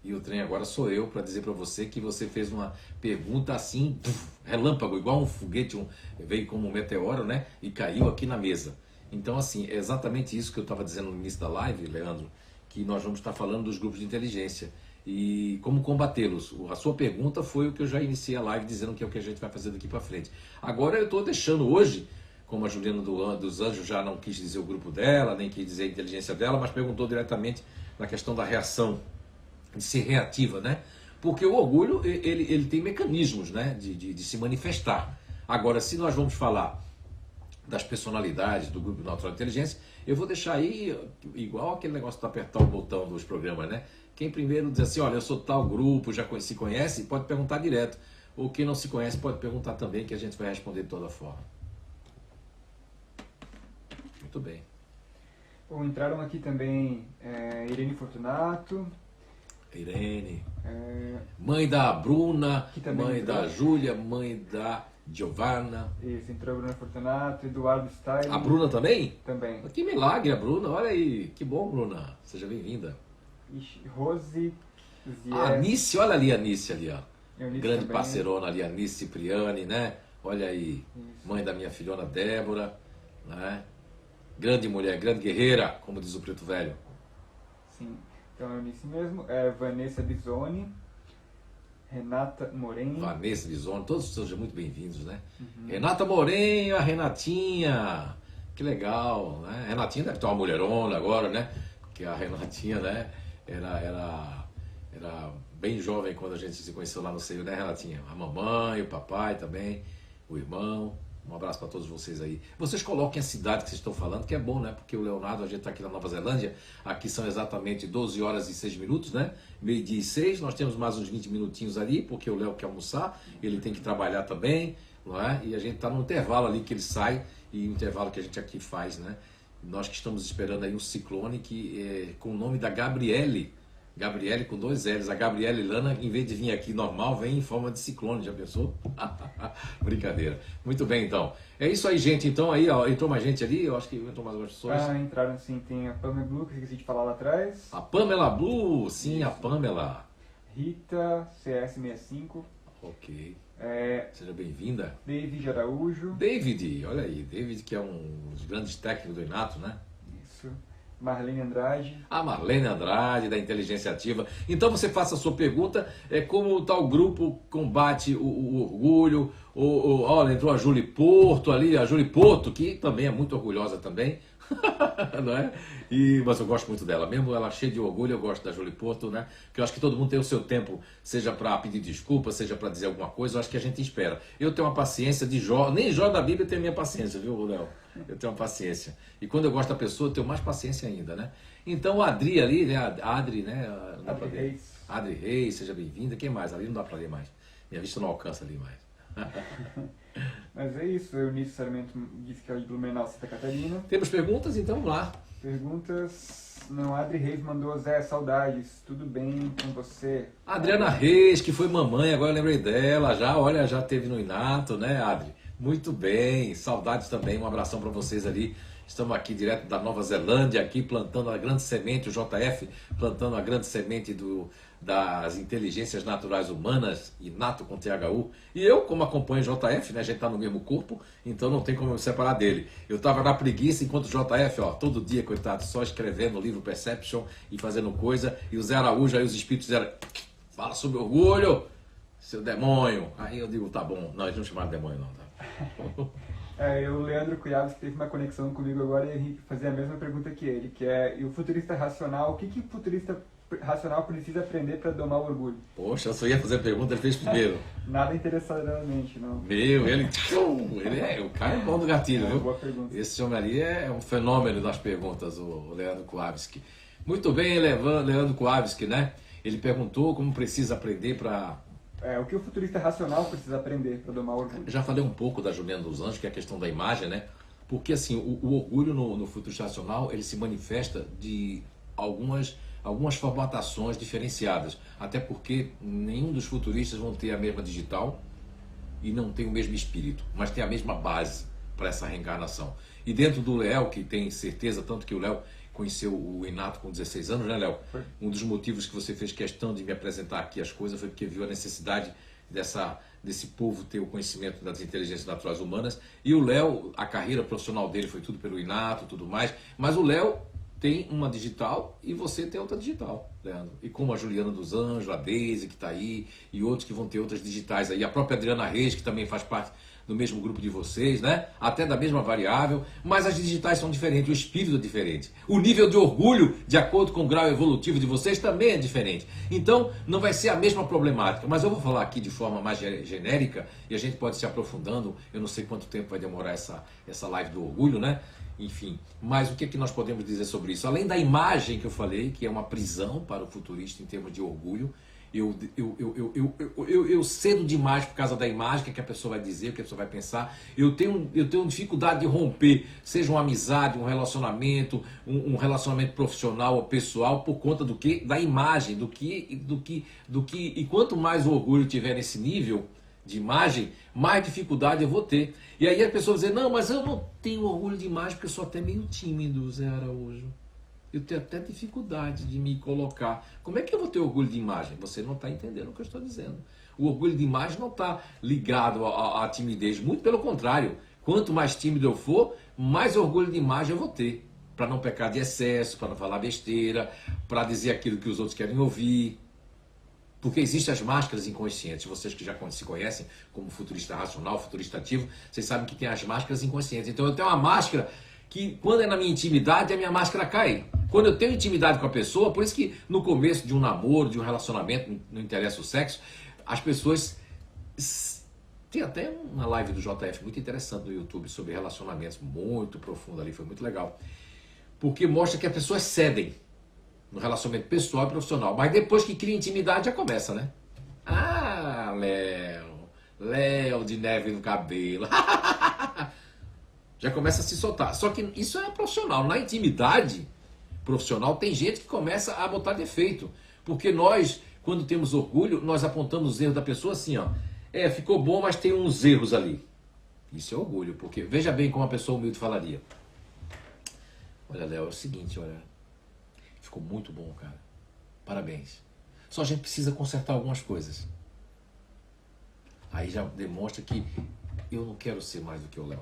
E o trem agora sou eu para dizer para você que você fez uma pergunta assim, relâmpago, igual um foguete, veio como um meteoro, né? E caiu aqui na mesa. Então, assim, é exatamente isso que eu estava dizendo no início da live, Leandro, que nós vamos estar falando dos grupos de inteligência e como combatê-los. A sua pergunta foi o que eu já iniciei a live dizendo que é o que a gente vai fazer daqui para frente. Agora eu estou deixando hoje como a Juliana dos Anjos já não quis dizer o grupo dela, nem quis dizer a inteligência dela, mas perguntou diretamente na questão da reação, de ser reativa, né? Porque o orgulho, ele tem mecanismos, né, de se manifestar. Agora, se nós vamos falar das personalidades do grupo Natural Inteligência, eu vou deixar aí, igual aquele negócio de apertar o botão dos programas, né? Quem primeiro diz assim, olha, eu sou tal grupo, já se conhece, pode perguntar direto. Ou quem não se conhece pode perguntar também, que a gente vai responder de toda forma. Muito bem. Bom, entraram aqui também Irene Fortunato. Irene. Mãe da Bruna, mãe entrou. da Júlia, mãe da Giovana. Isso, entrou a Bruna Fortunato, Eduardo Stein. A Bruna também? Também. Que milagre a Bruna, olha aí. Que bom, Bruna. Seja bem-vinda. Rose Zies. A Anice, olha ali a Anice ali, ó. Eunice Grande também. parceirona ali, Anice Cipriani, né? Olha aí, Isso. mãe da minha filhona Débora, né? Grande mulher, grande guerreira, como diz o Preto Velho. Sim, então é Eunice mesmo. Vanessa Bisoni, Renata Moren. Vanessa Bisoni, todos sejam muito bem-vindos, né? Renata Moren, a Renatinha, que legal, né? Renatinha deve ter uma mulherona agora, né? Porque a Renatinha, né? Era bem jovem quando a gente se conheceu lá no seio, né, Renatinha? A mamãe, o papai também, o irmão. Um abraço para todos vocês aí. Vocês coloquem a cidade que vocês estão falando, que é bom, né? Porque o Leonardo, a gente está aqui na Nova Zelândia, aqui são exatamente 12 horas e 6 minutos, né? Meio-dia e 6, nós temos mais uns 20 minutinhos ali, porque o Léo quer almoçar, ele tem que trabalhar também, não é? E a gente está no intervalo ali que ele sai, e o intervalo que a gente aqui faz, né? Nós que estamos esperando aí um ciclone que com o nome da Gabriele com 2 L's. A Gabriele Lana, em vez de vir aqui normal, vem em forma de ciclone, já pensou? Brincadeira. Muito bem, então. É isso aí, gente. Então, aí, ó, entrou mais gente ali, eu acho que entrou mais algumas pessoas. Entraram sim, tem a Pamela Blue, que eu esqueci de falar lá atrás. A Pamela Blue, sim, a Pamela. Rita, CS65. Ok. Seja bem-vinda. David Araújo. David, olha aí. David, que é um dos grandes técnicos do Inato, né? Isso. Marlene Andrade. A Marlene Andrade, da Inteligência Ativa. Então você faça a sua pergunta, como tal grupo combate o orgulho. Olha, entrou a Julie Porto ali, a Julie Porto, que também é muito orgulhosa também. Não é? Mas eu gosto muito dela, mesmo ela cheia de orgulho, eu gosto da Julie Porto, né? Porque eu acho que todo mundo tem o seu tempo, seja para pedir desculpa, seja para dizer alguma coisa, eu acho que a gente espera. Eu tenho uma paciência de Jó, nem Jó da Bíblia tem a minha paciência, viu, Léo? Eu tenho uma paciência. E quando eu gosto da pessoa, eu tenho mais paciência ainda, né? Então a Adri ali, né? A Adri, né? Não dá pra ver. Adri Reis, seja bem-vinda. Quem mais? Ali não dá para ler mais. Minha vista não alcança ali mais. Mas é isso, eu Eunice Sarmento disse que é de Blumenau, Santa Catarina. Temos perguntas? Então vamos lá. Perguntas. Não, a Adri Reis mandou: Zé, saudades, tudo bem com você? A Adriana Reis, que foi mamãe, agora eu lembrei dela, já teve no Inato, né, Adri? Muito bem, saudades também, um abração para vocês ali. Estamos aqui direto da Nova Zelândia, aqui plantando a grande semente, o JF plantando a grande semente das inteligências naturais humanas, Inato com THU. E eu, como acompanho o JF, né, a gente está no mesmo corpo, então não tem como me separar dele. Eu estava na preguiça enquanto o JF, ó, todo dia, coitado, só escrevendo o livro Perception e fazendo coisa, e o Zé Araújo, aí os espíritos disseram, fala sobre orgulho, seu demônio. Aí eu digo, tá bom, não, eles não chamaram de demônio não, tá? O Leandro Cuiabos teve uma conexão comigo agora e fazer a mesma pergunta que ele, que é: e o futurista racional, o que o futurista racional precisa aprender para domar o orgulho? Poxa, eu só ia fazer a pergunta, ele fez primeiro. Nada interessadamente, não. O cara é bom do gatilho, viu? Boa pergunta. Esse homem ali é um fenômeno das perguntas, o Leandro Kuavski. Muito bem, Leandro Kuavski, né? Ele perguntou como precisa aprender para... o que o futurista racional precisa aprender para domar o orgulho? Já falei um pouco da Juliana dos Anjos, que é a questão da imagem, né? Porque assim, o orgulho no futurista racional, ele se manifesta de algumas formatações diferenciadas. Até porque nenhum dos futuristas vão ter a mesma digital e não tem o mesmo espírito, mas tem a mesma base para essa reencarnação. E dentro do Léo, que tem certeza, tanto que o Léo conheceu o Inato com 16 anos, né, Léo? Um dos motivos que você fez questão de me apresentar aqui as coisas foi porque viu a necessidade desse povo ter o conhecimento das inteligências naturais humanas. E o Léo, a carreira profissional dele foi tudo pelo Inato, tudo mais, mas o Léo tem uma digital e você tem outra digital, Leandro. E como a Juliana dos Anjos, a Deise que está aí, e outros que vão ter outras digitais aí. A própria Adriana Reis, que também faz parte do mesmo grupo de vocês, né? Até da mesma variável, mas as digitais são diferentes, o espírito é diferente. O nível de orgulho, de acordo com o grau evolutivo de vocês, também é diferente. Então, não vai ser a mesma problemática, mas eu vou falar aqui de forma mais genérica e a gente pode se aprofundando. Eu não sei quanto tempo vai demorar essa live do orgulho, né? Enfim, mas o que é que nós podemos dizer sobre isso? Além da imagem que eu falei, que é uma prisão para o futurista em termos de orgulho, eu cedo demais por causa da imagem, o que a pessoa vai dizer, o que a pessoa vai pensar. Eu tenho dificuldade de romper, seja uma amizade, um relacionamento, um relacionamento profissional ou pessoal, por conta do que? Da imagem, e quanto mais o orgulho tiver nesse nível de imagem, mais dificuldade eu vou ter. E aí a pessoa vai dizer, não, mas eu não tenho orgulho de imagem porque eu sou até meio tímido, Zé Araújo. Eu tenho até dificuldade de me colocar. Como é que eu vou ter orgulho de imagem? Você não está entendendo o que eu estou dizendo. O orgulho de imagem não está ligado à timidez. Muito pelo contrário. Quanto mais tímido eu for, mais orgulho de imagem eu vou ter. Para não pecar de excesso, para não falar besteira, para dizer aquilo que os outros querem ouvir. Porque existem as máscaras inconscientes. Vocês que já se conhecem como futurista racional, futurista ativo, vocês sabem que tem as máscaras inconscientes. Então eu tenho uma máscara que, quando é na minha intimidade, a minha máscara cai. Quando eu tenho intimidade com a pessoa, por isso que no começo de um namoro, de um relacionamento, não interessa o sexo, as pessoas... Tem até uma live do JF muito interessante no YouTube sobre relacionamentos, muito profundo ali, foi muito legal. Porque mostra que as pessoas cedem no relacionamento pessoal e profissional. Mas depois que cria intimidade, já começa, né? Ah, Léo de neve no cabelo. Já começa a se soltar. Só que isso é profissional. Na intimidade profissional, tem gente que começa a botar defeito. Porque nós, quando temos orgulho, nós apontamos os erros da pessoa assim, ó. Ficou bom, mas tem uns erros ali. Isso é orgulho, porque veja bem como uma pessoa humilde falaria. Olha, Léo, é o seguinte, olha. Ficou muito bom, cara. Parabéns. Só a gente precisa consertar algumas coisas. Aí já demonstra que eu não quero ser mais do que o Léo.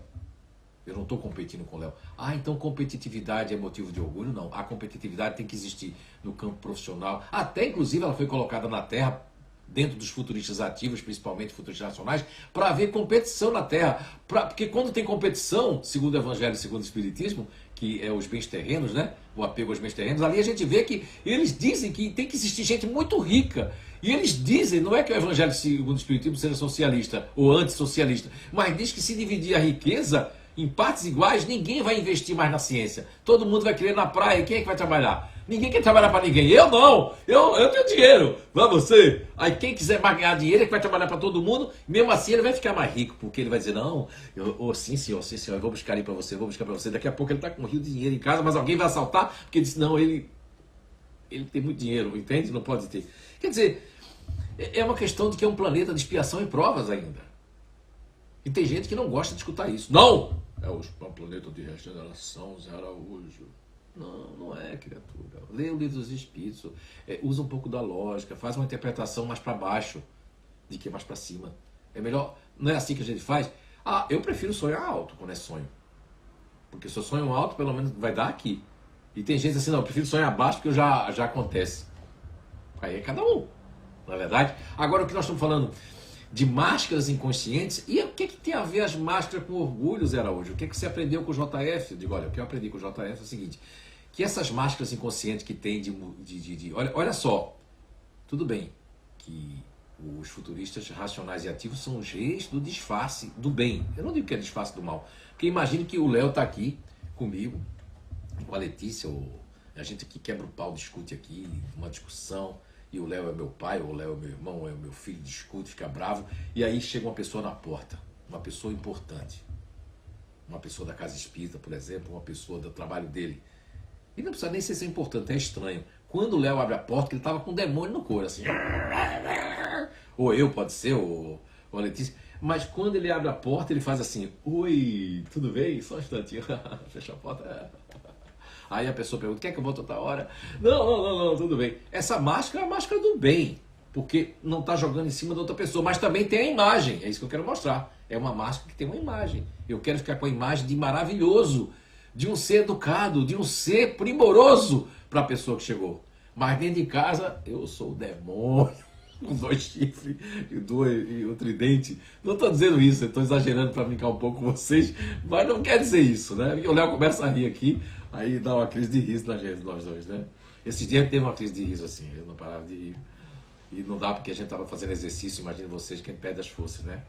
Eu não estou competindo com o Léo. Então competitividade é motivo de orgulho? Não. A competitividade tem que existir no campo profissional. Até, inclusive, ela foi colocada na Terra, dentro dos futuristas ativos, principalmente futuristas nacionais, para haver competição na Terra. Porque quando tem competição, segundo o Evangelho e segundo o Espiritismo, que é os bens terrenos, né? O apego aos bens terrenos, ali a gente vê que eles dizem que tem que existir gente muito rica. E eles dizem, não é que o Evangelho segundo o Espiritismo seja socialista ou antissocialista, mas diz que se dividir a riqueza em partes iguais, ninguém vai investir mais na ciência. Todo mundo vai querer na praia. Quem é que vai trabalhar? Ninguém quer trabalhar para ninguém. Eu não. Eu tenho dinheiro. Vai você. Aí quem quiser mais ganhar dinheiro é que vai trabalhar para todo mundo. Mesmo assim ele vai ficar mais rico, porque ele vai dizer, não, sim senhor, eu vou buscar aí para você, vou buscar para você. Daqui a pouco ele está com um rio de dinheiro em casa, mas alguém vai assaltar, porque ele disse, não, ele tem muito dinheiro, entende? Não pode ter. Quer dizer, é uma questão de que é um planeta de expiação e provas ainda. E tem gente que não gosta de escutar isso. Não! É um planeta de regeneração, Zé Araújo. Não, não é, criatura. Lê o livro dos Espíritos, usa um pouco da lógica, faz uma interpretação mais para baixo de que mais para cima. É melhor, não é assim que a gente faz? Eu prefiro sonhar alto quando é sonho. Porque se eu sonho alto, pelo menos vai dar aqui. E tem gente assim, não, eu prefiro sonhar baixo porque já acontece. Aí é cada um, não é verdade? Agora o que nós estamos falando de máscaras inconscientes, e o que tem a ver as máscaras com orgulho, Zé Araújo? O que você aprendeu com o JF? Eu digo, olha, o que eu aprendi com o JF é o seguinte, que essas máscaras inconscientes que tem olha só, tudo bem que os futuristas racionais e ativos são os reis do disfarce do bem. Eu não digo que é disfarce do mal, porque imagine que o Léo está aqui comigo, com a Letícia, a gente aqui quebra o pau, discute aqui, uma discussão, e o Léo é meu pai, ou o Léo é meu irmão, ou é meu filho, discute, fica bravo, e aí chega uma pessoa na porta, uma pessoa importante, uma pessoa da casa espírita, por exemplo, uma pessoa do trabalho dele, e não precisa nem ser importante, é estranho. Quando o Léo abre a porta, ele estava com um demônio no couro, assim, ou eu, pode ser, ou a Letícia, mas quando ele abre a porta, ele faz assim, oi, tudo bem? Só um instantinho, fecha a porta, Aí a pessoa pergunta, quer que eu volte outra hora? Não, tudo bem. Essa máscara é a máscara do bem, porque não está jogando em cima da outra pessoa, mas também tem a imagem, é isso que eu quero mostrar. É uma máscara que tem uma imagem. Eu quero ficar com a imagem de maravilhoso, de um ser educado, de um ser primoroso para a pessoa que chegou. Mas dentro de casa, eu sou o demônio. com 2 chifres e o tridente. Não estou dizendo isso, estou exagerando para brincar um pouco com vocês, mas não quer dizer isso, né? Porque o Léo começa a rir aqui, aí dá uma crise de riso na gente, nós dois, né? Esses dias teve uma crise de riso assim, eu não parava de rir. E não dá porque a gente estava fazendo exercício, imagina vocês, quem perde as forças, né?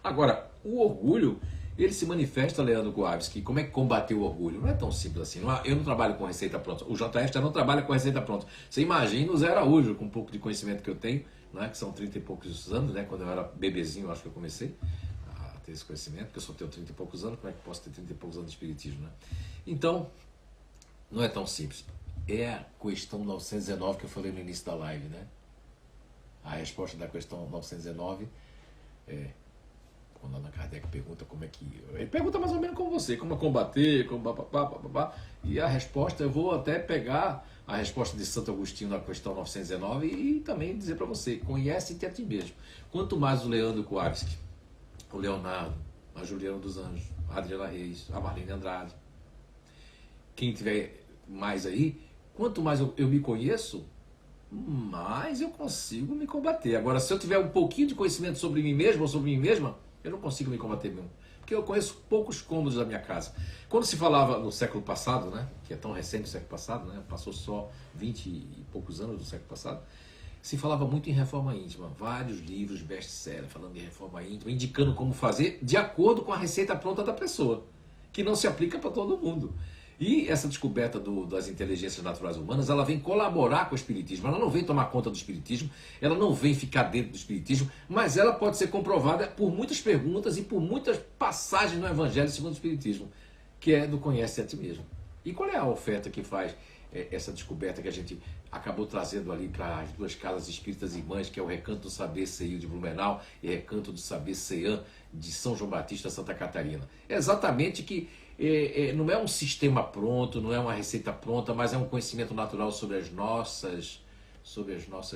Agora, o orgulho, ele se manifesta, Leandro Kowalski, como é que combater o orgulho? Não é tão simples assim. Eu não trabalho com receita pronta. O JF já não trabalha com receita pronta. Você imagina o Zé Araújo, com um pouco de conhecimento que eu tenho, né, que são 30 e poucos anos, né? Quando eu era bebezinho, eu acho que eu comecei a ter esse conhecimento, porque eu só tenho 30 e poucos anos, como é que eu posso ter 30 e poucos anos de espiritismo, né? Então, não é tão simples. É a questão 919 que eu falei no início da live, né? A resposta da questão 919 é... Quando Allan Kardec pergunta como é que... Ele pergunta mais ou menos como você, como combater, como babá. E a resposta, eu vou até pegar a resposta de Santo Agostinho na questão 919 e também dizer para você, conhece-te a ti mesmo. Quanto mais o Leandro Kowalski, o Leonardo, a Juliana dos Anjos, a Adriana Reis, a Marlene Andrade, quem tiver mais aí, quanto mais eu me conheço, mais eu consigo me combater. Agora, se eu tiver um pouquinho de conhecimento sobre mim mesmo ou sobre mim mesma, eu não consigo me combater mesmo. Porque eu conheço poucos cômodos da minha casa. Quando se falava no século passado, né, que é tão recente o século passado, né, passou só 20 e poucos anos do século passado, se falava muito em reforma íntima. Vários livros best-seller falando de reforma íntima, indicando como fazer de acordo com a receita pronta da pessoa, que não se aplica para todo mundo. E essa descoberta das inteligências naturais humanas, ela vem colaborar com o espiritismo. Ela não vem tomar conta do espiritismo, ela não vem ficar dentro do espiritismo, mas ela pode ser comprovada por muitas perguntas e por muitas passagens no Evangelho segundo o espiritismo, que é do conhece a ti mesmo. E qual é a oferta que faz essa descoberta que a gente acabou trazendo ali para as 2 casas espíritas irmãs, que é o Recanto do Saber CEIU de Blumenau e Recanto do Saber CEAM de São João Batista, Santa Catarina? É exatamente que não é um sistema pronto, não é uma receita pronta, mas é um conhecimento natural sobre as nossas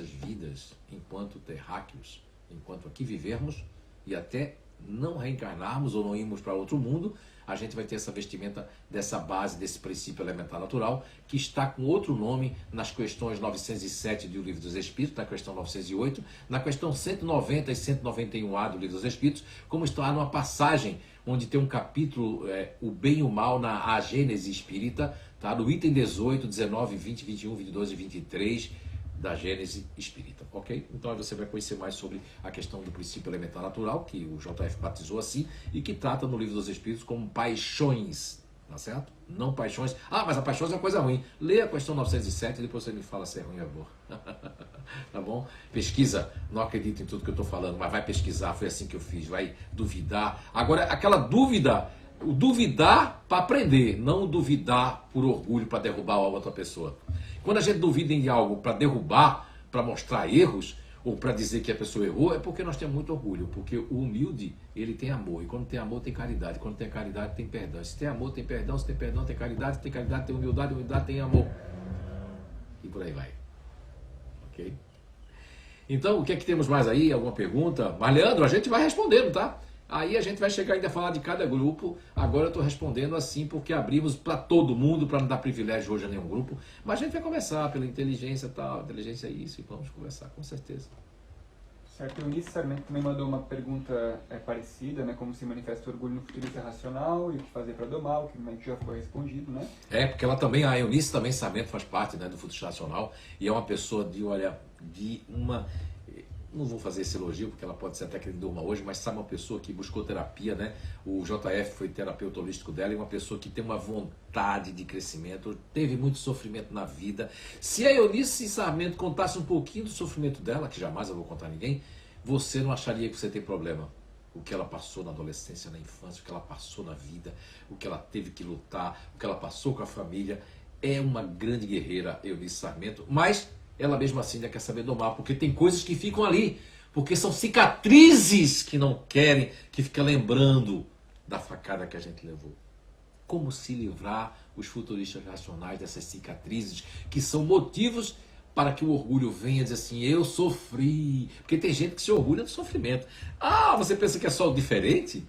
vidas enquanto terráqueos, enquanto aqui vivermos e até não reencarnarmos ou não irmos para outro mundo, a gente vai ter essa vestimenta dessa base, desse princípio elementar natural, que está com outro nome nas questões 907 do Livro dos Espíritos, na questão 908, na questão 190 e 191A do Livro dos Espíritos, como está numa passagem onde tem um capítulo, o bem e o mal na Gênese Espírita, tá? No item 18, 19, 20, 21, 22 e 23 da Gênese Espírita, ok? Então aí você vai conhecer mais sobre a questão do princípio elementar natural, que o JF batizou assim, e que trata no Livro dos Espíritos como paixões, tá certo? Não paixões. Ah, mas a paixões é uma coisa ruim. Lê a questão 907 e depois você me fala se é ruim ou é boa. Tá bom? Pesquisa. Não acredito em tudo que eu estou falando, mas vai pesquisar. Foi assim que eu fiz. Vai duvidar. Agora, aquela dúvida, o duvidar para aprender, não o duvidar por orgulho para derrubar a outra pessoa. Quando a gente duvida em algo para derrubar, para mostrar erros, ou para dizer que a pessoa errou, é porque nós temos muito orgulho. Porque o humilde, ele tem amor. E quando tem amor, tem caridade. Quando tem caridade, tem perdão. Se tem amor, tem perdão. Se tem perdão, tem caridade. Se tem caridade, tem humildade. Humildade, tem amor. E por aí vai. Ok? Então, o que é que temos mais aí? Alguma pergunta? Mas, Leandro, a gente vai respondendo, tá? Aí a gente vai chegar ainda a falar de cada grupo. Agora eu estou respondendo assim porque abrimos para todo mundo, para não dar privilégio hoje a nenhum grupo. Mas a gente vai começar pela inteligência e tal. Inteligência é isso e vamos conversar, com certeza. Certo, o Eunice Sarmento também mandou uma pergunta parecida, né? Como se manifesta o orgulho no futurista racional e o que fazer para domar, o que já foi respondido, né? Porque ela também, a Eunice também Sarmento faz parte, né, do futurista racional e é uma pessoa de uma... Não vou fazer esse elogio, porque ela pode ser até que ele durma hoje, mas sabe, uma pessoa que buscou terapia, né? O JF foi terapeuta holístico dela, e uma pessoa que tem uma vontade de crescimento, teve muito sofrimento na vida. Se a Eunice Sarmento contasse um pouquinho do sofrimento dela, que jamais eu vou contar a ninguém, você não acharia que você tem problema. O que ela passou na adolescência, na infância, o que ela passou na vida, o que ela teve que lutar, o que ela passou com a família. É uma grande guerreira, Eunice Sarmento, mas ela mesmo assim ainda quer saber domar, porque tem coisas que ficam ali, porque são cicatrizes que não querem, que fica lembrando da facada que a gente levou. Como se livrar os futuristas racionais dessas cicatrizes, que são motivos para que o orgulho venha dizer assim, eu sofri. Porque tem gente que se orgulha do sofrimento. Ah, você pensa que é só o diferente?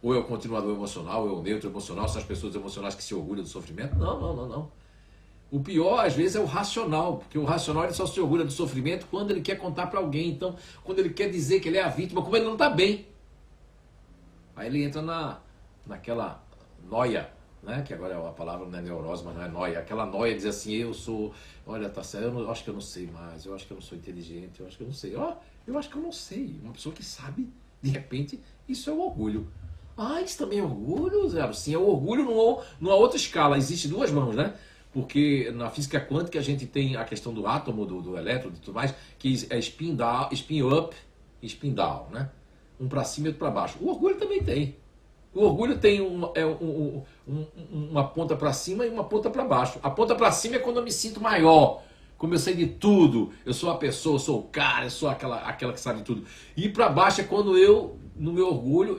Ou é o continuador emocional, ou é o neutro emocional, são as pessoas emocionais que se orgulham do sofrimento? Não. O pior, às vezes, é o racional, porque o racional ele só se orgulha do sofrimento quando ele quer contar para alguém. Então, quando ele quer dizer que ele é a vítima, como ele não está bem. Aí ele entra naquela noia, né? Que agora a palavra não é neurose, mas não é noia. Aquela noia diz assim, eu sou, olha, tá certo, eu acho que eu não sei mais, eu acho que eu não sou inteligente, eu acho que eu não sei. Eu acho que eu não sei. Uma pessoa que sabe, de repente, isso é o orgulho. Isso também é orgulho, Zé? Sim, é o orgulho numa outra escala. Existem duas mãos, né? Porque na física quântica a gente tem a questão do átomo, do elétron e tudo mais, que é spin up e spin down, né? Um para cima e outro para baixo. O orgulho também tem. O orgulho tem uma ponta para cima e uma ponta para baixo. A ponta para cima é quando eu me sinto maior, como eu sei de tudo, eu sou a pessoa, eu sou o cara, eu sou aquela que sabe de tudo. E para baixo é quando eu, no meu orgulho,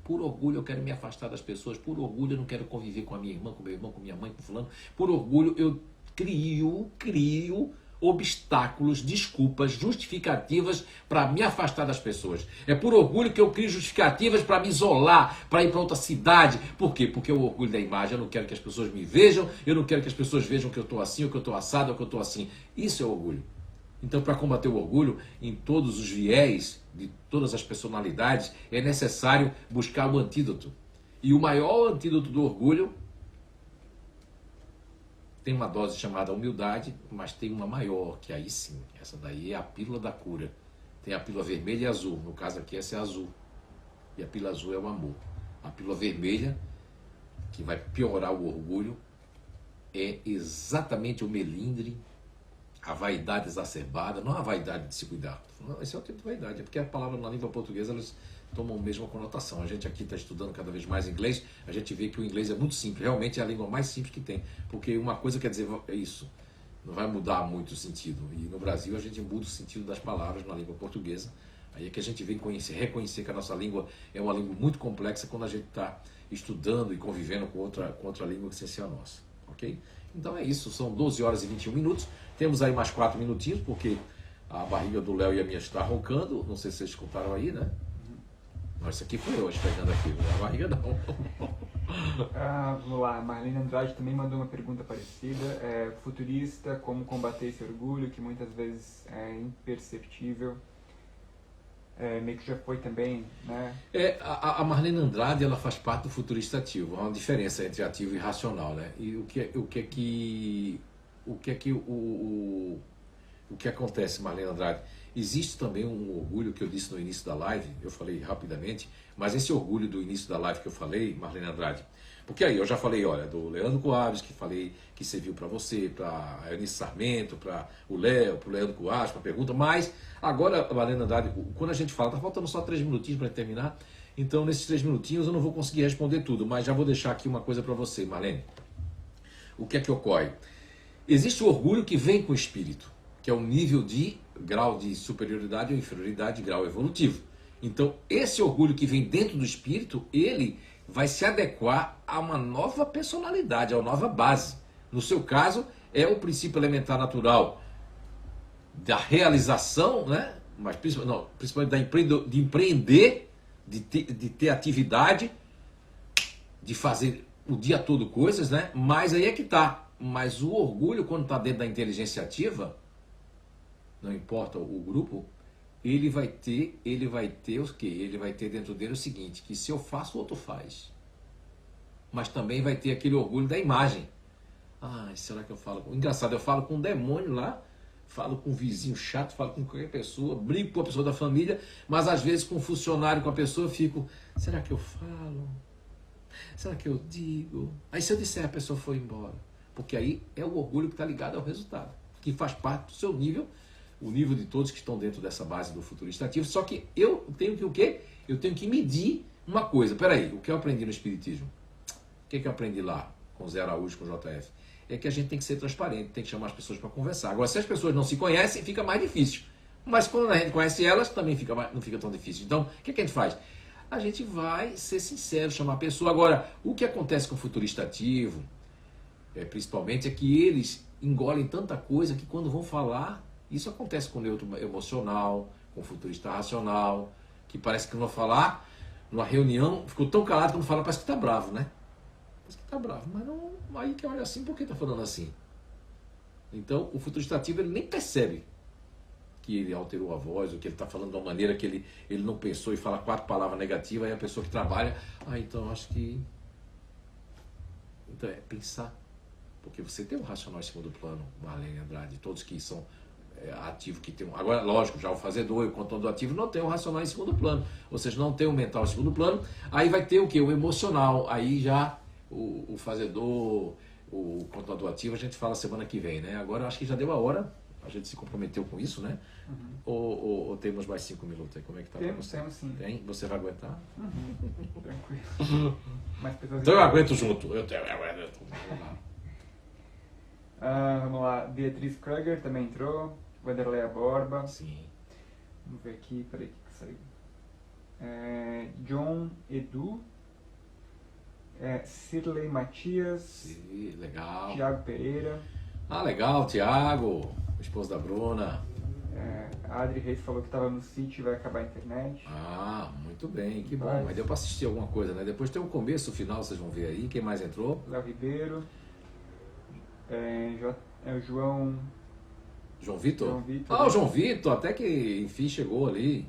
por orgulho eu quero me afastar das pessoas, por orgulho eu não quero conviver com a minha irmã, com meu irmão, com minha mãe, com fulano, por orgulho eu crio obstáculos, desculpas, justificativas para me afastar das pessoas. É por orgulho que eu crio justificativas para me isolar, para ir para outra cidade. Por quê? Porque é o orgulho da imagem. Eu não quero que as pessoas me vejam, eu não quero que as pessoas vejam que eu estou assim, ou que eu estou assado, ou que eu estou assim. Isso é orgulho. Então, para combater o orgulho, em todos os viés, de todas as personalidades, é necessário buscar o antídoto. E o maior antídoto do orgulho tem uma dose chamada humildade, mas tem uma maior, que aí sim, essa daí é a pílula da cura. Tem a pílula vermelha e azul, no caso aqui essa é azul. E a pílula azul é o amor. A pílula vermelha, que vai piorar o orgulho, é exatamente o melindre, a vaidade exacerbada, não a vaidade de se cuidar. Não, esse é o tipo de vaidade, é porque a palavra na língua portuguesa elas tomam a mesma conotação. A gente aqui está estudando cada vez mais inglês, a gente vê que o inglês é muito simples, realmente é a língua mais simples que tem, porque uma coisa quer dizer é isso, não vai mudar muito o sentido. E no Brasil a gente muda o sentido das palavras na língua portuguesa, aí é que a gente vem reconhecer que a nossa língua é uma língua muito complexa quando a gente está estudando e convivendo com outra língua que sem ser a nossa, ok? Então é isso, são 12 horas e 21 minutos, temos aí mais 4 minutinhos, porque a barriga do Léo e a minha está roncando, não sei se vocês escutaram aí, né? Mas isso aqui foi hoje pegando aqui, a barriga não. Vamos lá, Marlene Andrade também mandou uma pergunta parecida. Futurista, como combater esse orgulho que muitas vezes é imperceptível? Meio que já foi também, né? A Marlene Andrade, ela faz parte do futurista ativo. Há uma diferença entre ativo e racional, né? E o que acontece, Marlene Andrade? Existe também um orgulho que eu disse no início da live, eu falei rapidamente, mas esse orgulho do início da live que eu falei, Marlene Andrade, porque aí eu já falei, olha, do Leandro Coaves, que falei que serviu para você, para a Eunice Sarmento, para o Léo, para o Leandro Coaves, para a pergunta, mas agora, Marlene Andrade, quando a gente fala, tá faltando só 3 minutinhos para terminar, então nesses 3 minutinhos eu não vou conseguir responder tudo, mas já vou deixar aqui uma coisa para você, Marlene. O que é que ocorre? Existe o orgulho que vem com o espírito, que é um nível de grau de superioridade ou inferioridade, grau evolutivo. Então, esse orgulho que vem dentro do espírito, ele vai se adequar a uma nova personalidade, a uma nova base. No seu caso, é o princípio elementar natural da realização, né? Mas principalmente de empreender, de ter atividade, de fazer o dia todo coisas, né? Mas aí é que está. Mas o orgulho, quando está dentro da inteligência ativa, não importa o grupo, ele vai ter o quê? Ele vai ter dentro dele o seguinte, que se eu faço, o outro faz. Mas também vai ter aquele orgulho da imagem. Será que eu falo? Engraçado, eu falo com um demônio lá, falo com um vizinho chato, falo com qualquer pessoa, brigo com a pessoa da família, mas às vezes com um funcionário, com a pessoa, eu fico, será que eu falo? Será que eu digo? Aí se eu disser, a pessoa foi embora. Porque aí é o orgulho que está ligado ao resultado, que faz parte do seu nível, o nível de todos que estão dentro dessa base do futurista ativo, só que eu tenho que o quê? Eu tenho que medir uma coisa. Peraí, o que eu aprendi no Espiritismo? O que eu aprendi lá com o Zé Araújo, com o JF? É que a gente tem que ser transparente, tem que chamar as pessoas para conversar. Agora, se as pessoas não se conhecem, fica mais difícil. Mas quando a gente conhece elas, também não fica tão difícil. Então, o que a gente faz? A gente vai ser sincero, chamar a pessoa. Agora, o que acontece com o futurista ativo, principalmente, é que eles engolem tanta coisa que quando vão falar, isso acontece com o neutro emocional, com o futurista racional, que parece que não vai falar, numa reunião, ficou tão calado que não fala, parece que está bravo, né? Parece que está bravo, mas não, aí que olha assim, por que está falando assim? Então, o futuro estativo, ele nem percebe que ele alterou a voz, ou que ele está falando de uma maneira que ele não pensou e fala 4 palavras negativas, aí a pessoa que trabalha, então acho que... Então é pensar. Porque você tem um racional em segundo plano, Marlene Andrade, todos que são ativos, que tem um... Agora, lógico, já o fazedor e o contador ativo não tem um racional em segundo plano, ou seja, não tem o mental em segundo plano, aí vai ter o quê? O emocional, aí já o fazedor, o contador ativo, a gente fala semana que vem, né? Agora acho que já deu a hora, a gente se comprometeu com isso, né? Ou temos mais 5 minutos aí? Como é que tá? Temos sim. Tem? Você vai aguentar? Tranquilo. Mais pessoas Então eu aguento junto. Eu aguento. Vamos lá. Beatriz Kruger também entrou. Wanderleia Borba. Sim. Vamos ver aqui. Peraí, o que saiu? John Edu. Cirlei Matias. Sim, legal. Tiago Pereira. Legal, Tiago, esposo da Bruna. A Adri Reis falou que estava no sítio e vai acabar a internet. Muito bem, que bom. Mas deu para assistir alguma coisa, né? Depois tem o começo, o final, vocês vão ver aí. Quem mais entrou? Léo Ribeiro. O João... João Vitor? João Vitor. O João Vitor, até que enfim chegou ali.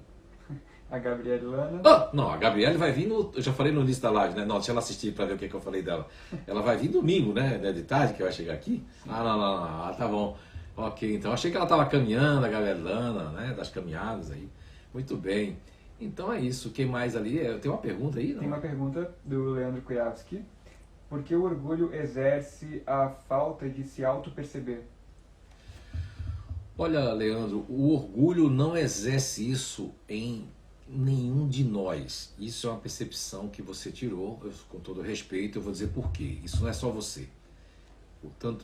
A Gabriela Lana. Não, a Gabriela vai vir no... Eu já falei no início da live, né? Não, deixa ela assistir para ver o que eu falei dela. Ela vai vir domingo, né? De tarde que vai chegar aqui. Não. Tá bom. Ok, então achei que ela estava caminhando, a Gabriela, né? Das caminhadas aí. Muito bem. Então é isso. Quem mais ali? Tem uma pergunta aí, não? Tem uma pergunta do Leandro Kujawski. Por que o orgulho exerce a falta de se auto-perceber? Olha, Leandro, o orgulho não exerce isso em nenhum de nós. Isso é uma percepção que você tirou, com todo respeito, eu vou dizer por quê. Isso não é só você.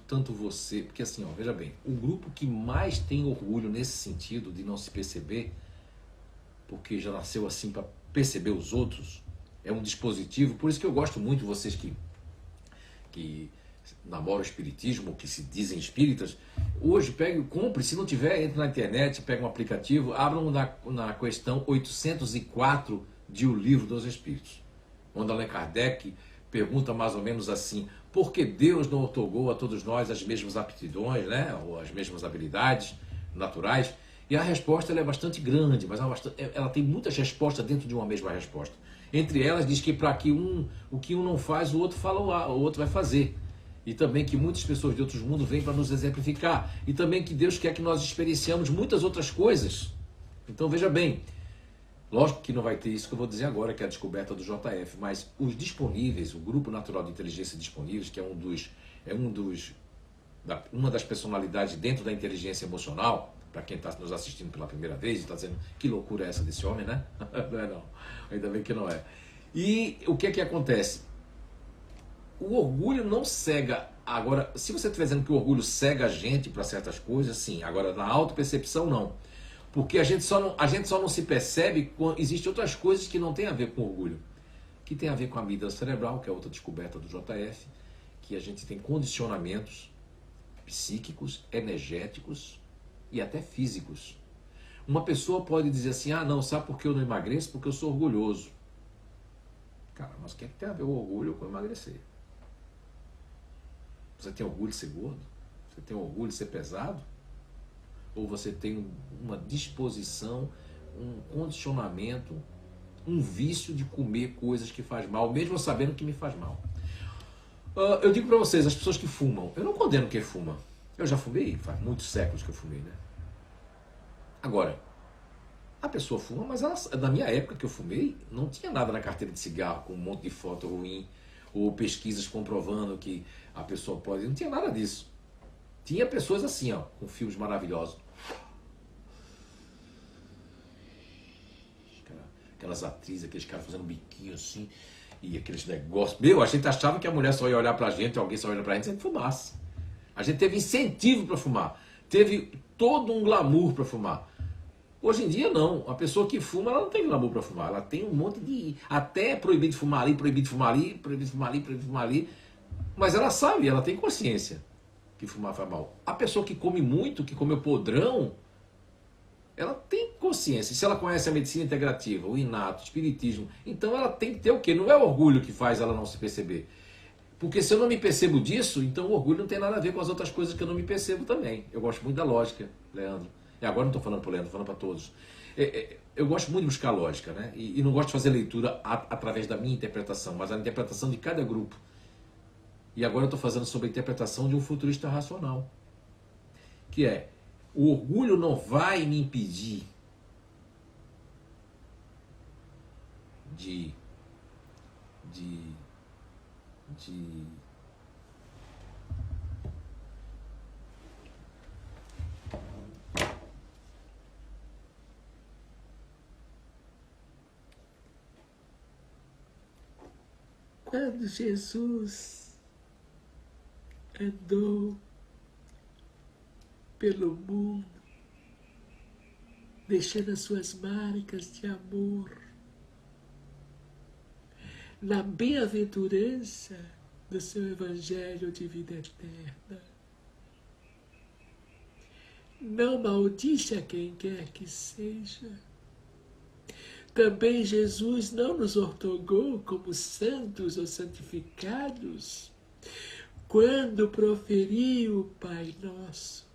Tanto você, porque assim, veja bem, o grupo que mais tem orgulho nesse sentido de não se perceber, porque já nasceu assim para perceber os outros, é um dispositivo. Por isso que eu gosto muito de vocês que namoram o espiritismo, que se dizem espíritas. Hoje, compre, se não tiver, entre na internet, pega um aplicativo, abram na questão 804 de O Livro dos Espíritos, onde Allan Kardec pergunta mais ou menos assim: por que Deus não otorgou a todos nós as mesmas aptidões, né, ou as mesmas habilidades naturais? E a resposta ela é bastante grande, mas ela tem muitas respostas dentro de uma mesma resposta. Entre elas diz que para que o que um não faz, o outro fala, o outro vai fazer. E também que muitas pessoas de outros mundos vêm para nos exemplificar. E também que Deus quer que nós experienciamos muitas outras coisas. Então veja bem, lógico que não vai ter isso que eu vou dizer agora, que é a descoberta do JF, mas os disponíveis, o Grupo Natural de Inteligência Disponíveis, que uma das personalidades dentro da inteligência emocional, para quem está nos assistindo pela primeira vez e está dizendo que loucura é essa desse homem, né? Não é não, ainda bem que não é. E o que é que acontece? O orgulho não cega. Agora, se você estiver dizendo que o orgulho cega a gente para certas coisas, sim. Agora, na autopercepção, não. Porque a gente só não se percebe quando existem outras coisas que não tem a ver com orgulho. Que tem a ver com a amígdala cerebral, que é outra descoberta do JF, que a gente tem condicionamentos psíquicos, energéticos e até físicos. Uma pessoa pode dizer assim: não, sabe por que eu não emagreço? Porque eu sou orgulhoso. Cara, mas o que tem a ver o orgulho com emagrecer? Você tem orgulho de ser gordo? Você tem orgulho de ser pesado? Ou você tem uma disposição, um condicionamento, um vício de comer coisas que faz mal, mesmo sabendo que me faz mal? Eu digo para vocês, as pessoas que fumam, eu não condeno quem fuma. Eu já fumei, faz muitos séculos que eu fumei, né? Agora, a pessoa fuma, mas na minha época que eu fumei, não tinha nada na carteira de cigarro com um monte de foto ruim, ou pesquisas comprovando que a pessoa pode... Não tinha nada disso. Tinha pessoas assim, com filmes maravilhosos. Aquelas atrizes, aqueles caras fazendo biquinho assim, e aqueles negócios. A gente achava que a mulher só ia olhar pra gente, alguém só ia olhar pra gente se a gente fumasse. A gente teve incentivo para fumar. Teve todo um glamour para fumar. Hoje em dia não. A pessoa que fuma, ela não tem glamour para fumar. Ela tem um monte de... Até proibido de fumar ali, proibido de fumar ali, proibido de fumar ali, proibido de fumar ali. Mas ela sabe, ela tem consciência que fumar faz mal. A pessoa que come muito, que come o podrão, ela tem consciência. Se ela conhece a medicina integrativa, o inato, o espiritismo, então ela tem que ter o quê? Não é o orgulho que faz ela não se perceber. Porque se eu não me percebo disso, então o orgulho não tem nada a ver com as outras coisas que eu não me percebo também. Eu gosto muito da lógica, Leandro. E agora não estou falando para o Leandro, estou falando para todos. Eu gosto muito de buscar lógica, né? E não gosto de fazer leitura através da minha interpretação, mas a interpretação de cada grupo. E agora eu estou fazendo sobre a interpretação de um futurista racional. Que é, o orgulho não vai me impedir de quando Jesus andou pelo mundo, deixando as suas marcas de amor, na bem-aventurança do seu evangelho de vida eterna. Não maldisse a quem quer que seja. Também Jesus não nos outorgou como santos ou santificados quando proferiu o Pai Nosso,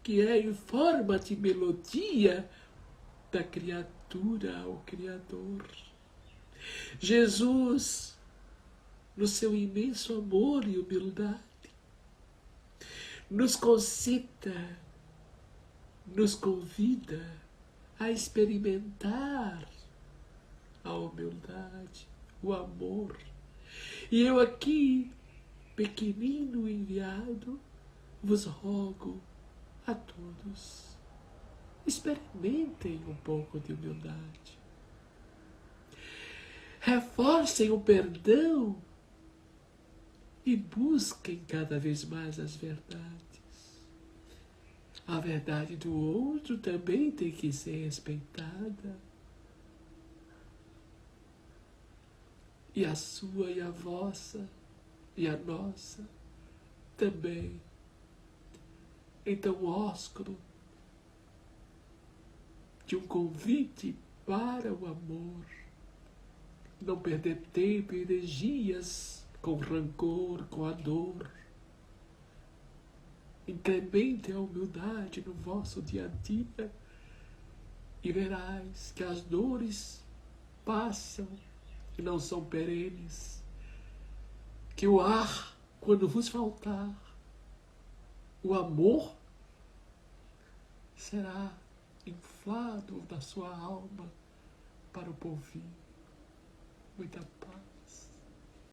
que é em forma de melodia da criatura ao Criador. Jesus, no seu imenso amor e humildade, nos concita, nos convida a experimentar a humildade, o amor. E eu aqui, pequenino enviado, vos rogo a todos, experimentem um pouco de humildade. Reforcem o perdão e busquem cada vez mais as verdades. A verdade do outro também tem que ser respeitada. E a sua e a vossa e a nossa também. Então, o ósculo de um convite para o amor. Não perder tempo e energias com rancor, com a dor. Incrementem a humildade no vosso dia a dia e verás que as dores passam e não são perenes. Que o ar, quando vos faltar, o amor será inflado da sua alma para o porvir. Muita paz.